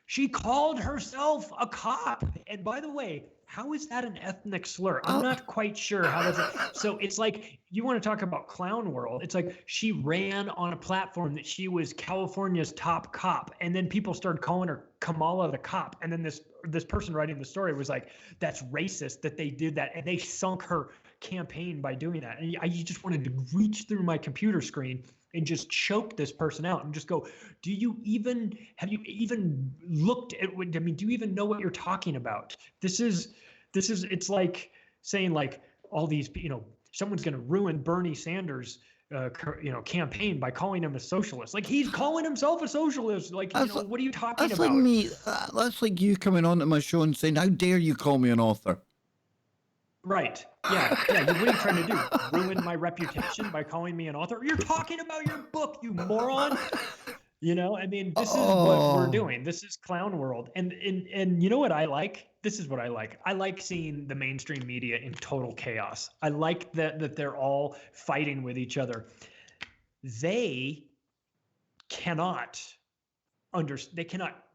She called herself a cop. And by the way, how is that an ethnic slur? I'm not quite sure how that's. So it's like, you want to talk about clown world. It's like she ran on a platform that she was California's top cop. And then people started calling her Kamala the cop. And then this person writing the story was like, that's racist that they did that. And they sunk her campaign by doing that. And I just wanted to reach through my computer screen and just choke this person out and just go, have you even looked at what, I mean, do you even know what you're talking about? It's like saying like all these, someone's going to ruin Bernie Sanders, campaign by calling him a socialist. Like, he's calling himself a socialist. Like, what are you talking about? That's like me. That's like you coming on to my show and saying, how dare you call me an author? Right. Yeah. What are you trying to do? Ruin my reputation by calling me an author? You're talking about your book, you moron. I mean, this is what we're doing. This is clown world. And you know what I like? This is what I like. I like seeing the mainstream media in total chaos. I like that they're all fighting with each other. They cannot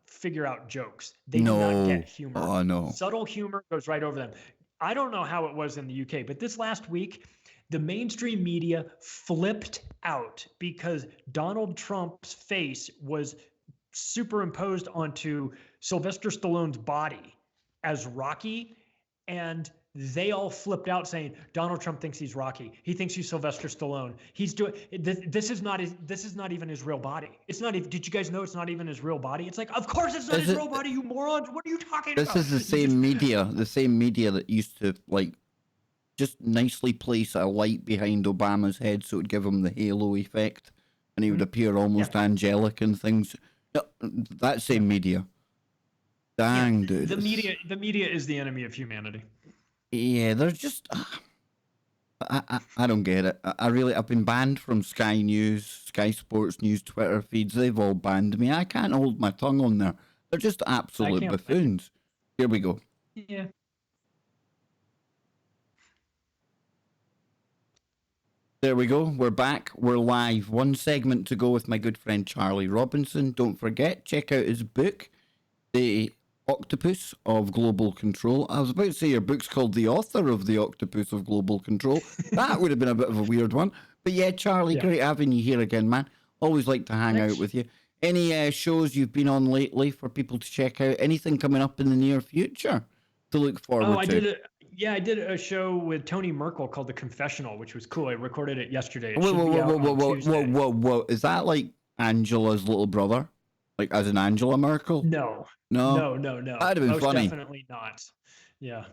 figure out jokes. They do not get humor. Oh, no. Subtle humor goes right over them. I don't know how it was in the UK, but this last week, the mainstream media flipped out because Donald Trump's face was superimposed onto Sylvester Stallone's body as Rocky, and they all flipped out saying Donald Trump thinks he's Rocky. He thinks he's Sylvester Stallone. He's doing this is not even his real body. It's not even. Did you guys know it's not even his real body? It's like, of course it's not his real body, you morons. What are you talking about? This is the same media that used to like just nicely place a light behind Obama's head so it would give him the halo effect, and he would appear almost angelic and things. No, that same media. Dang, dude. The media is the enemy of humanity. Yeah, they're just. I don't get it. I've been banned from Sky News, Sky Sports News, Twitter feeds. They've all banned me. I can't hold my tongue on there. They're just absolute buffoons. Here we go. Yeah. There we go. We're back. We're live. One segment to go with my good friend Charlie Robinson. Don't forget, check out his book, The Octopus of Global Control. I was about to say your book's called The Author of The Octopus of Global Control. That would have been a bit of a weird one. But yeah, Charlie, great having you here again, man. Always like to hang out with you. Any shows you've been on lately for people to check out? Anything coming up in the near future to look forward to? I did a show with Tony Merkel called The Confessional, which was cool. I recorded it yesterday. Whoa. Is that like Angela's little brother? Like as in Angela Merkel? No. That'd have been funny. Definitely not. Yeah,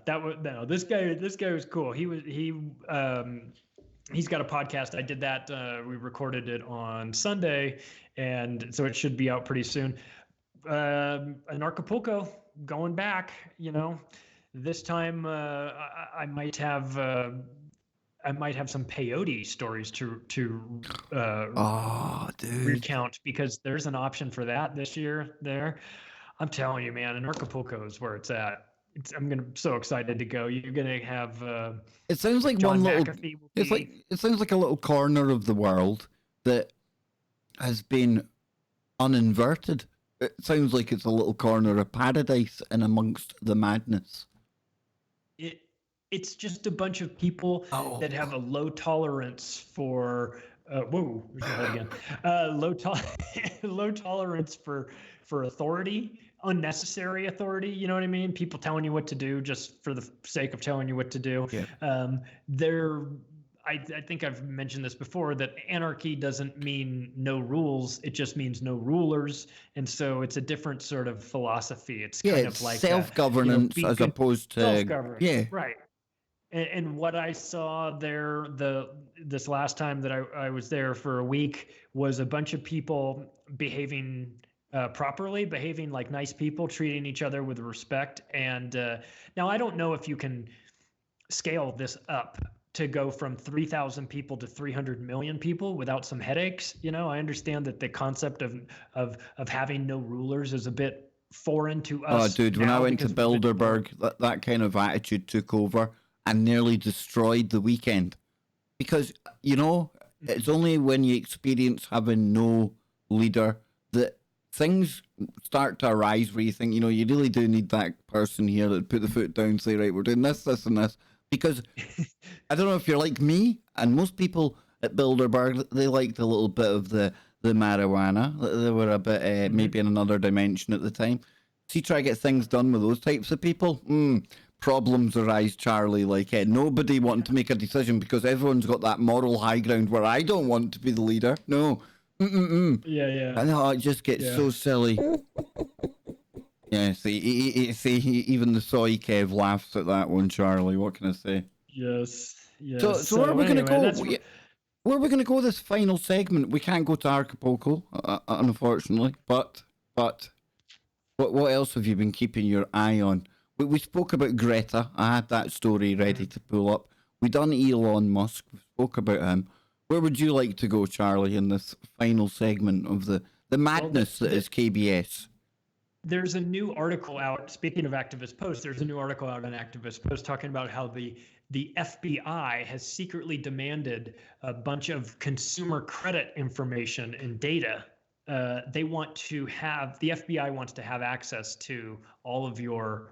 This guy was cool. He's got a podcast. I did that. We recorded it on Sunday, and so it should be out pretty soon. In Acapulco, going back. This time I might have some peyote stories to recount, because there's an option for that this year there. I'm telling you, man, and Acapulco is where it's at. I'm so excited to go. You're gonna have. It sounds like John one little. McAfee It sounds like a little corner of the world that has been uninverted. It sounds like it's a little corner of paradise in amongst the madness. It's just a bunch of people that have a low tolerance for low tolerance for authority, unnecessary authority. You know what I mean? People telling you what to do just for the sake of telling you what to do. Yeah. I think I've mentioned this before, that anarchy doesn't mean no rules. It just means no rulers. And so it's a different sort of philosophy. It's kind of like self-governance as opposed to self-governance. Yeah. Right. And what I saw there this last time that I was there for a week was a bunch of people behaving properly, behaving like nice people, treating each other with respect. And now I don't know if you can scale this up to go from 3,000 people to 300 million people without some headaches. I understand that the concept of having no rulers is a bit foreign to us. Oh, dude, when I went to Bilderberg, that kind of attitude took over and nearly destroyed the weekend. Because, it's only when you experience having no leader that things start to arise where you think, you really do need that person here that put the foot down and say, right, we're doing this, this, and this. Because I don't know if you're like me, and most people at Bilderberg, they liked a little bit of the marijuana. They were a bit maybe in another dimension at the time. So you try to get things done with those types of people, problems arise, Charlie. Like nobody wanting to make a decision because everyone's got that moral high ground where I don't want to be the leader. No. Yeah. I know, it just gets so silly. Yeah, see, even the soy Kev laughs at that one, Charlie. What can I say? Yes. So where are we going to go? Where are we going to go this final segment? We can't go to Acapulco, unfortunately. But what else have you been keeping your eye on? We spoke about Greta. I had that story ready to pull up. We done Elon Musk. We spoke about him. Where would you like to go, Charlie, in this final segment of the madness that is KBS? There's a new article out, speaking of activist posts, there's a new article out on activist posts talking about how the FBI has secretly demanded a bunch of consumer credit information and data. The FBI wants to have access to all of your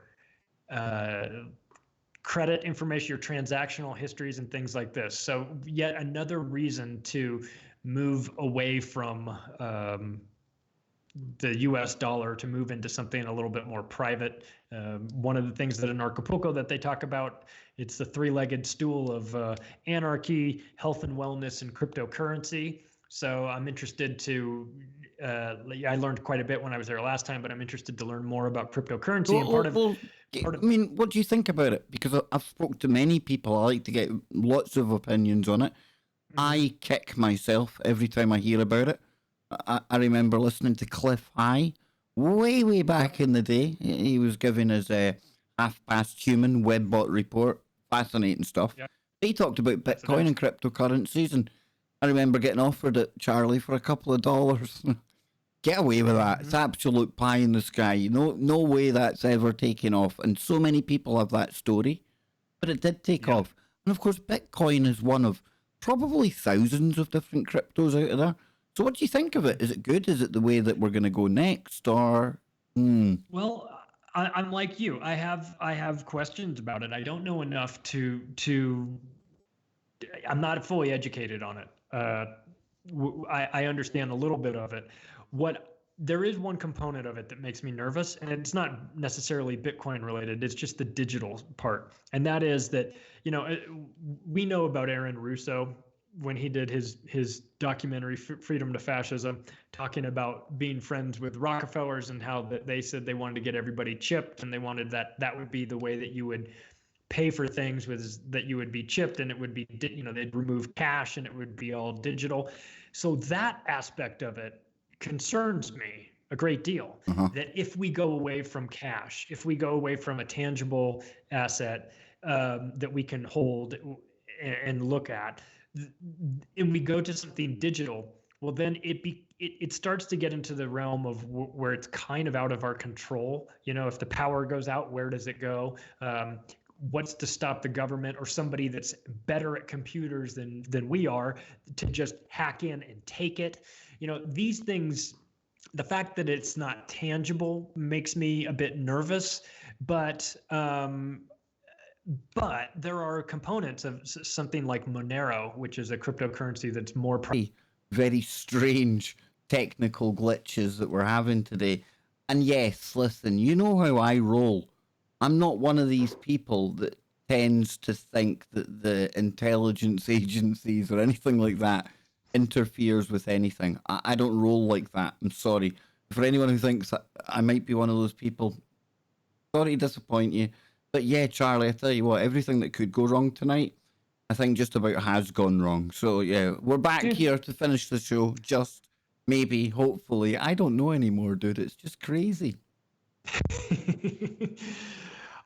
credit information, your transactional histories and things like this. So yet another reason to move away from the US dollar to move into something a little bit more private. One of the things that in Acapulco that they talk about, it's the three-legged stool of anarchy, health and wellness, and cryptocurrency. So I'm interested to, I learned quite a bit when I was there last time, but I'm interested to learn more about cryptocurrency. I mean, what do you think about it? Because I've spoke to many people. I like to get lots of opinions on it. I kick myself every time I hear about it. I remember listening to Cliff High way back in the day. He was giving his half-past human webbot report. Fascinating stuff. Yeah. He talked about Bitcoin and cryptocurrencies, and I remember getting offered it, Charlie, for a couple of dollars. Get away with that. It's absolute pie in the sky. No way that's ever taken off. And so many people have that story. But it did take off. And of course, Bitcoin is one of probably thousands of different cryptos out of there. So what do you think of it? Is it good? Is it the way that we're going to go next? Or Well, I'm like you. I have questions about it. I don't know enough to I'm not fully educated on it. I understand a little bit of it. There is one component of it that makes me nervous, and it's not necessarily Bitcoin related. It's just the digital part. And that is that, we know about Aaron Russo when he did his documentary Freedom to Fascism, talking about being friends with Rockefellers and how they said they wanted to get everybody chipped, and they wanted that would be the way that you would pay for things, was that you would be chipped, and it would be, they'd remove cash and it would be all digital. So that aspect of it concerns me a great deal. That if we go away from cash, if we go away from a tangible asset that we can hold and look at, and we go to something digital, well, then it starts to get into the realm of where it's kind of out of our control. If the power goes out, where does it go? What's to stop the government or somebody that's better at computers than we are to just hack in and take it? These things, the fact that it's not tangible makes me a bit nervous, but there are components of something like Monero, which is a cryptocurrency that's more very strange technical glitches that we're having today. And yes, listen, you know how I roll. I'm not one of these people that tends to think that the intelligence agencies or anything like that interferes with anything. I don't roll like that. I'm sorry. For anyone who thinks I might be one of those people, sorry to disappoint you. But yeah, Charlie, I tell you what, everything that could go wrong tonight, I think just about has gone wrong. So yeah, we're back here to finish the show. Just maybe, hopefully. I don't know anymore, dude. It's just crazy.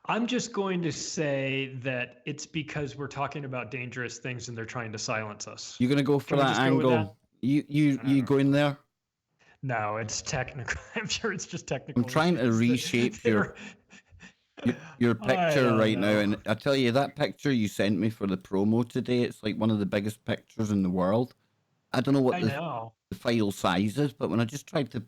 I'm just going to say that it's because we're talking about dangerous things and they're trying to silence us. You're going to go for that angle? You go in there? No, it's technical. I'm sure it's just technical. I'm trying to reshape your picture right now, and I tell you, that picture you sent me for the promo today, it's like one of the biggest pictures in the world. I don't know what the file size is, but when I just tried to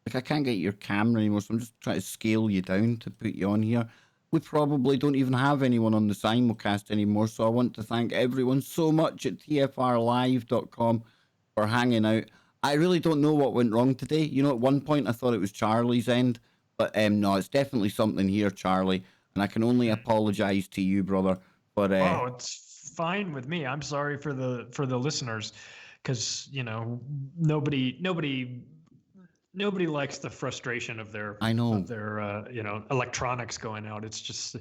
Like, I can't get your camera anymore, so I'm just trying to scale you down to put you on here. We probably don't even have anyone on the simulcast anymore, so I want to thank everyone so much at tfrlive.com for hanging out. I really don't know what went wrong today. You know, at one point I thought it was Charlie's end, but no, it's definitely something here, Charlie, and I can only apologize to you, brother. But Oh, it's fine with me. I'm sorry for the listeners, because nobody likes the frustration of their electronics going out. It's just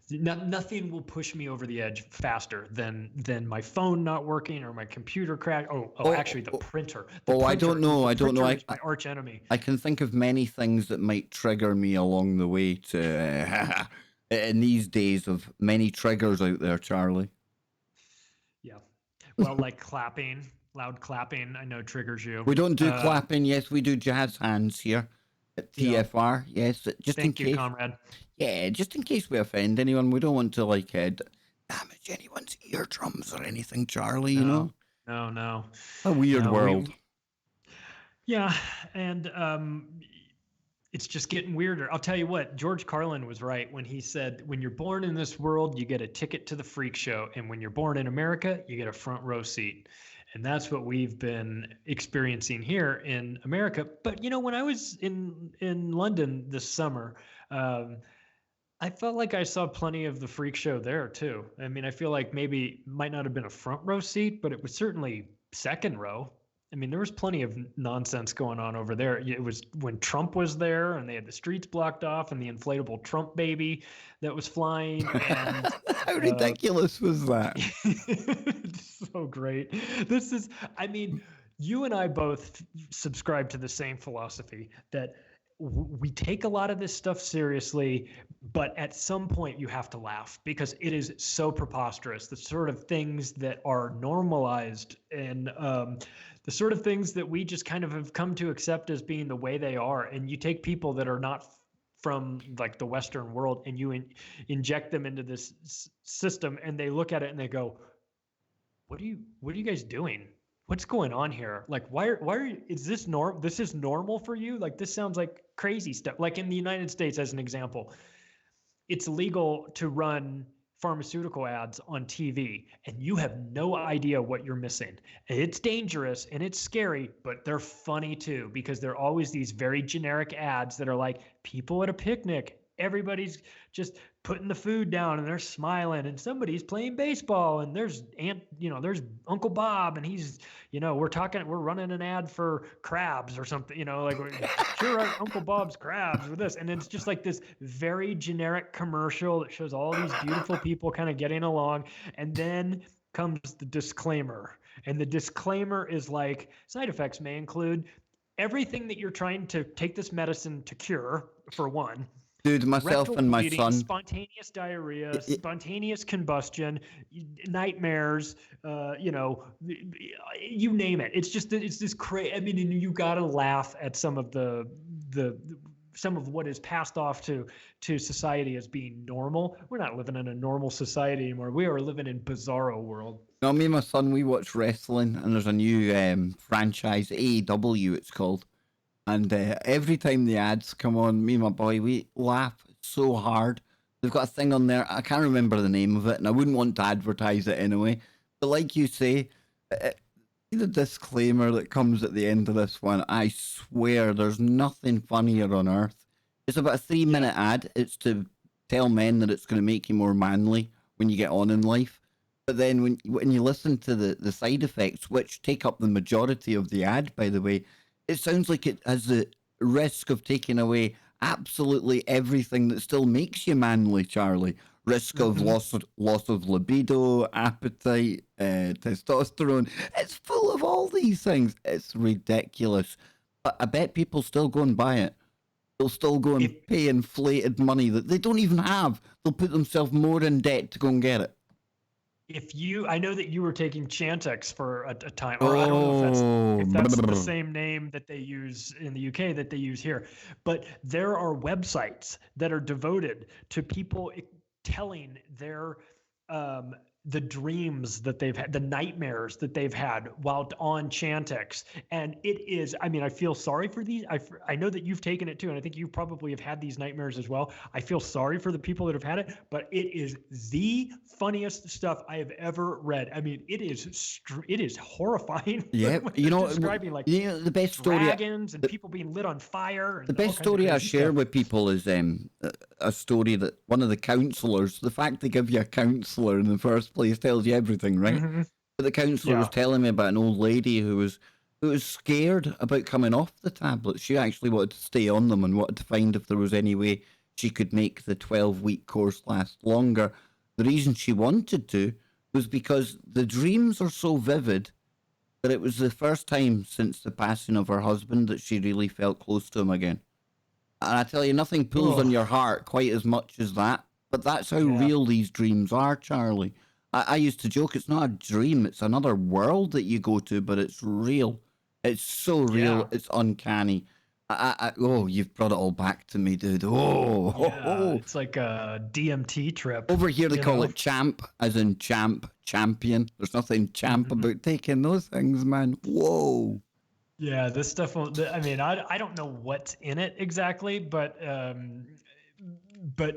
nothing will push me over the edge faster than my phone not working or my computer crash. Actually, the printer. I don't know. My arch enemy. I can think of many things that might trigger me along the way to in these days of many triggers out there, Charlie. Yeah. Well, like clapping. Loud clapping, I know, triggers you. We don't do clapping. Yes, we do jazz hands here at TFR. Yes, just in case. Thank you, comrade. Yeah, just in case we offend anyone. We don't want to damage anyone's eardrums or anything, Charlie. You know. No. A weird world. Yeah, and it's just getting weirder. I'll tell you what, George Carlin was right when he said, when you're born in this world, you get a ticket to the freak show. And when you're born in America, you get a front row seat. And that's what we've been experiencing here in America. But, when I was in London this summer, I felt like I saw plenty of the freak show there, too. I mean, I feel like maybe might not have been a front row seat, but it was certainly second row. I mean, there was plenty of nonsense going on over there. It was when Trump was there and they had the streets blocked off and the inflatable Trump baby that was flying. And, how ridiculous was that? It's so great. You and I both subscribe to the same philosophy that we take a lot of this stuff seriously, but at some point you have to laugh because it is so preposterous. The sort of things that are normalized and the sort of things that we just kind of have come to accept as being the way they are. And you take people that are not from like the Western world and you inject them into this system and they look at it and they go, what are you guys doing? What's going on here? Like, why are you, is this normal? This is normal for you? Like, this sounds like crazy stuff. Like in the United States, as an example, it's legal to run pharmaceutical ads on TV and you have no idea what you're missing. And it's dangerous and it's scary, but they're funny too, because they're always these very generic ads that are like people at a picnic. Everybody's just putting the food down and they're smiling and somebody's playing baseball and there's there's Uncle Bob and he's, we're running an ad for crabs or something, like sure Uncle Bob's crabs with this. And it's just like this very generic commercial that shows all these beautiful people kind of getting along. And then comes the disclaimer. And the disclaimer is like side effects may include everything that you're trying to take this medicine to cure, for one. Dude, myself and my son. Spontaneous diarrhea, spontaneous combustion, nightmares, you name it. It's this crazy. I mean, you gotta laugh at some of some of what is passed off to society as being normal. We're not living in a normal society anymore. We are living in bizarro world. No, me and my son, we watch wrestling, and there's a new franchise, AEW, it's called. And every time the ads come on, me and my boy, we laugh so hard. They've got a thing on there. I can't remember the name of it, and I wouldn't want to advertise it anyway. But like you say, the disclaimer that comes at the end of this one, I swear there's nothing funnier on earth. It's about a 3-minute ad. It's to tell men that it's going to make you more manly when you get on in life. But then when you listen to the side effects, which take up the majority of the ad, by the way, it sounds like it has the risk of taking away absolutely everything that still makes you manly, Charlie. Risk of loss of libido, appetite, testosterone. It's full of all these things. It's ridiculous. But I bet people still go and buy it. They'll still go and pay inflated money that they don't even have. They'll put themselves more in debt to go and get it. I know that you were taking Chantix for a time, or I don't know if that's the same name that they use in the UK that they use here, but there are websites that are devoted to people telling their the dreams that they've had, the nightmares that they've had while on Chantix. And it is, I mean, I feel sorry for these. I know that you've taken it too, and I think you probably have had these nightmares as well. I feel sorry for the people that have had it, but it is the funniest stuff I have ever read. I mean, it is horrifying. Yeah, you know, describing like the best story, dragons and people being lit on fire. And the best story I share with people is a story that one of the counsellors, the fact they give you a counsellor in the first place tells you everything, right? Mm-hmm. But the counsellor was telling me about an old lady who was scared about coming off the tablets. She actually wanted to stay on them and wanted to find if there was any way she could make the 12-week course last longer. The reason she wanted to was because the dreams are so vivid that it was the first time since the passing of her husband that she really felt close to him again. And I tell you, nothing pulls on your heart quite as much as that. But that's how real these dreams are, Charlie. I used to joke, it's not a dream, it's another world that you go to, but it's real. It's so real, it's uncanny. You've brought it all back to me, dude. It's like a DMT trip. Over here they call it champ, as in champion. There's nothing champ about taking those things, man. Whoa. Yeah, this stuff, I mean, I don't know what's in it exactly, but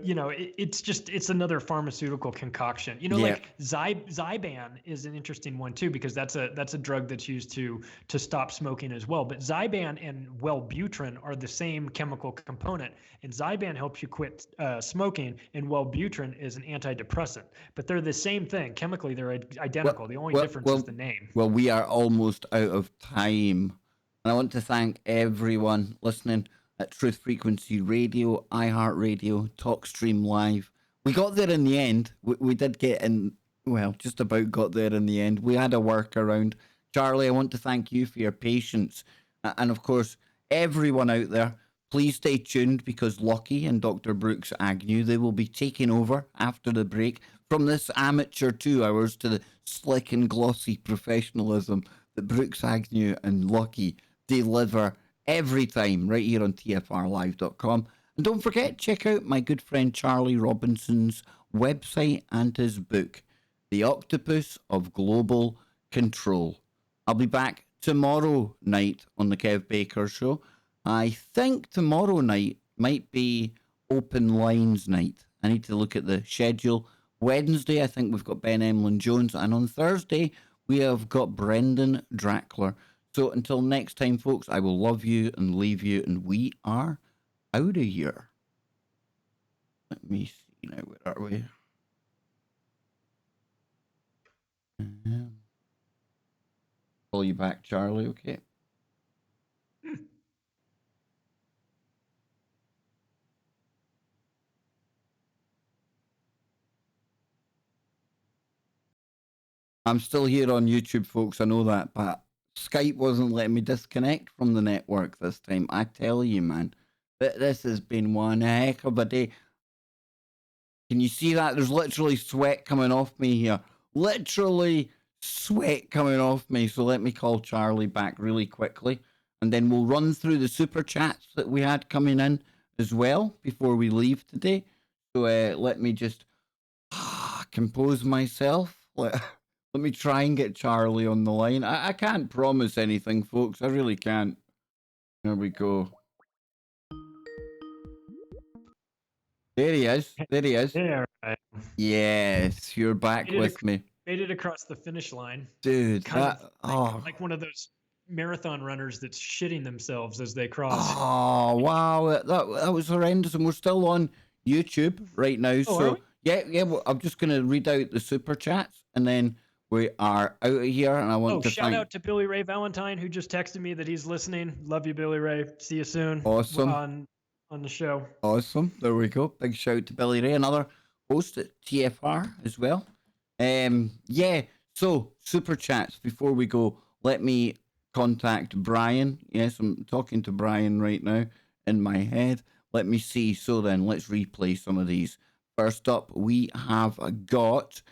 you know, it's another pharmaceutical concoction. You know, like Zyban is an interesting one too, because that's a drug that's used to stop smoking as well. But Zyban and Wellbutrin are the same chemical component, and Zyban helps you quit smoking, and Wellbutrin is an antidepressant. But they're the same thing chemically; they're identical. The only difference is the name. Well, we are almost out of time, and I want to thank everyone listening at Truth Frequency Radio, iHeartRadio, TalkStream Live. We got there in the end. We did get in, well, just about got there in the end. We had a workaround. Charlie, I want to thank you for your patience. And of course, everyone out there, please stay tuned, because Lockie and Dr. Brooks Agnew, they will be taking over after the break from this amateur 2 hours to the slick and glossy professionalism that Brooks Agnew and Lockie deliver every time right here on tfrlive.com. And don't forget, check out my good friend Charlie Robinson's website and his book, The Octopus of Global Control. I'll be back tomorrow night on the Kev Baker Show. I think tomorrow night might be open lines night. I need to look at the schedule. Wednesday, I think we've got Ben Emlyn Jones, and on Thursday, we have got Brendan Drackler. So until next time, folks, I will love you and leave you, and we are out of here. Let me see now, where are we? Call you back, Charlie, okay? I'm still here on YouTube, folks, I know that, but Skype wasn't letting me disconnect from the network this time. I tell you, man, this has been one heck of a day. Can you see that? There's literally sweat coming off me here. Literally sweat coming off me. So let me call Charlie back really quickly, and then we'll run through the super chats that we had coming in as well before we leave today. So let me just compose myself. Let me try and get Charlie on the line. I can't promise anything, folks. I really can't. There we go. There he is. There he is. Yeah, right. Yes, you're back with me. Made it across the finish line. Dude, like one of those marathon runners that's shitting themselves as they cross. Oh, wow. That was horrendous. And we're still on YouTube right now. So, yeah, well, I'm just going to read out the super chats, and then we are out of here, and I want to shout out to Billy Ray Valentine, who just texted me that he's listening. Love you, Billy Ray. See you soon. Awesome. On the show. Awesome. There we go. Big shout out to Billy Ray, another host at TFR as well. Yeah. So super chats. Before we go, let me contact Brian. Yes, I'm talking to Brian right now in my head. Let me see. So then, let's replay some of these. First up, we have got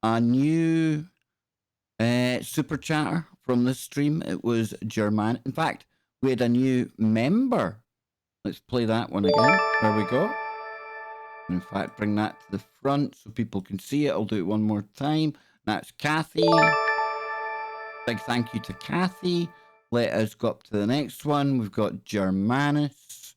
a new super chatter from this stream. It was German. In fact, we had a new member. Let's play that one again. There we go. In fact, bring that to the front so people can see it. I'll do it one more time. That's Kathy. Big thank you to Kathy. Let us go up to the next one. We've got Germanus.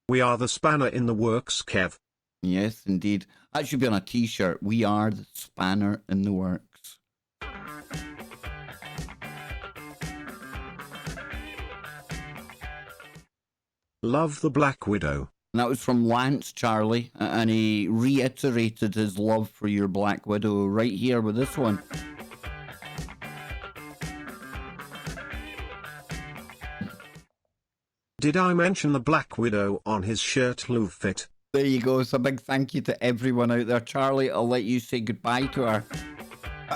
We are the spanner in the works, Kev. Yes, indeed. That should be on a t-shirt. We are the spanner in the works. Love the Black Widow. And that was from Lance, Charlie, and he reiterated his love for your Black Widow right here with this one. Did I mention the Black Widow on his shirt Lou fit? There you go. So a big thank you to everyone out there. Charlie, I'll let you say goodbye to her.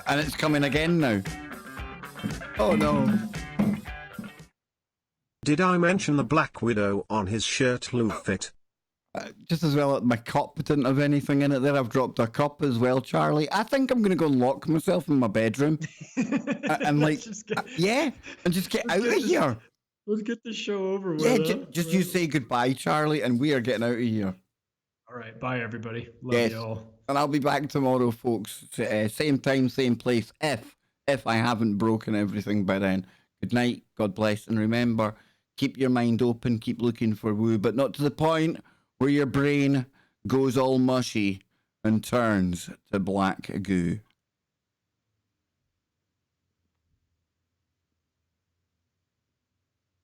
And it's coming again now. Oh no. Did I mention the Black Widow on his shirt Lou fit? Just as well, my cup didn't have anything in it there. I've dropped a cup as well, Charlie. I think I'm going to go and lock myself in my bedroom. And like, yeah, and just get out of here. Let's get the show over with. Yeah, just you say goodbye, Charlie, and we are getting out of here. All right, bye everybody. Love you all. And I'll be back tomorrow, folks. Same time, same place. If I haven't broken everything by then. Good night. God bless. And remember, keep your mind open. Keep looking for woo, but not to the point where your brain goes all mushy and turns to black goo.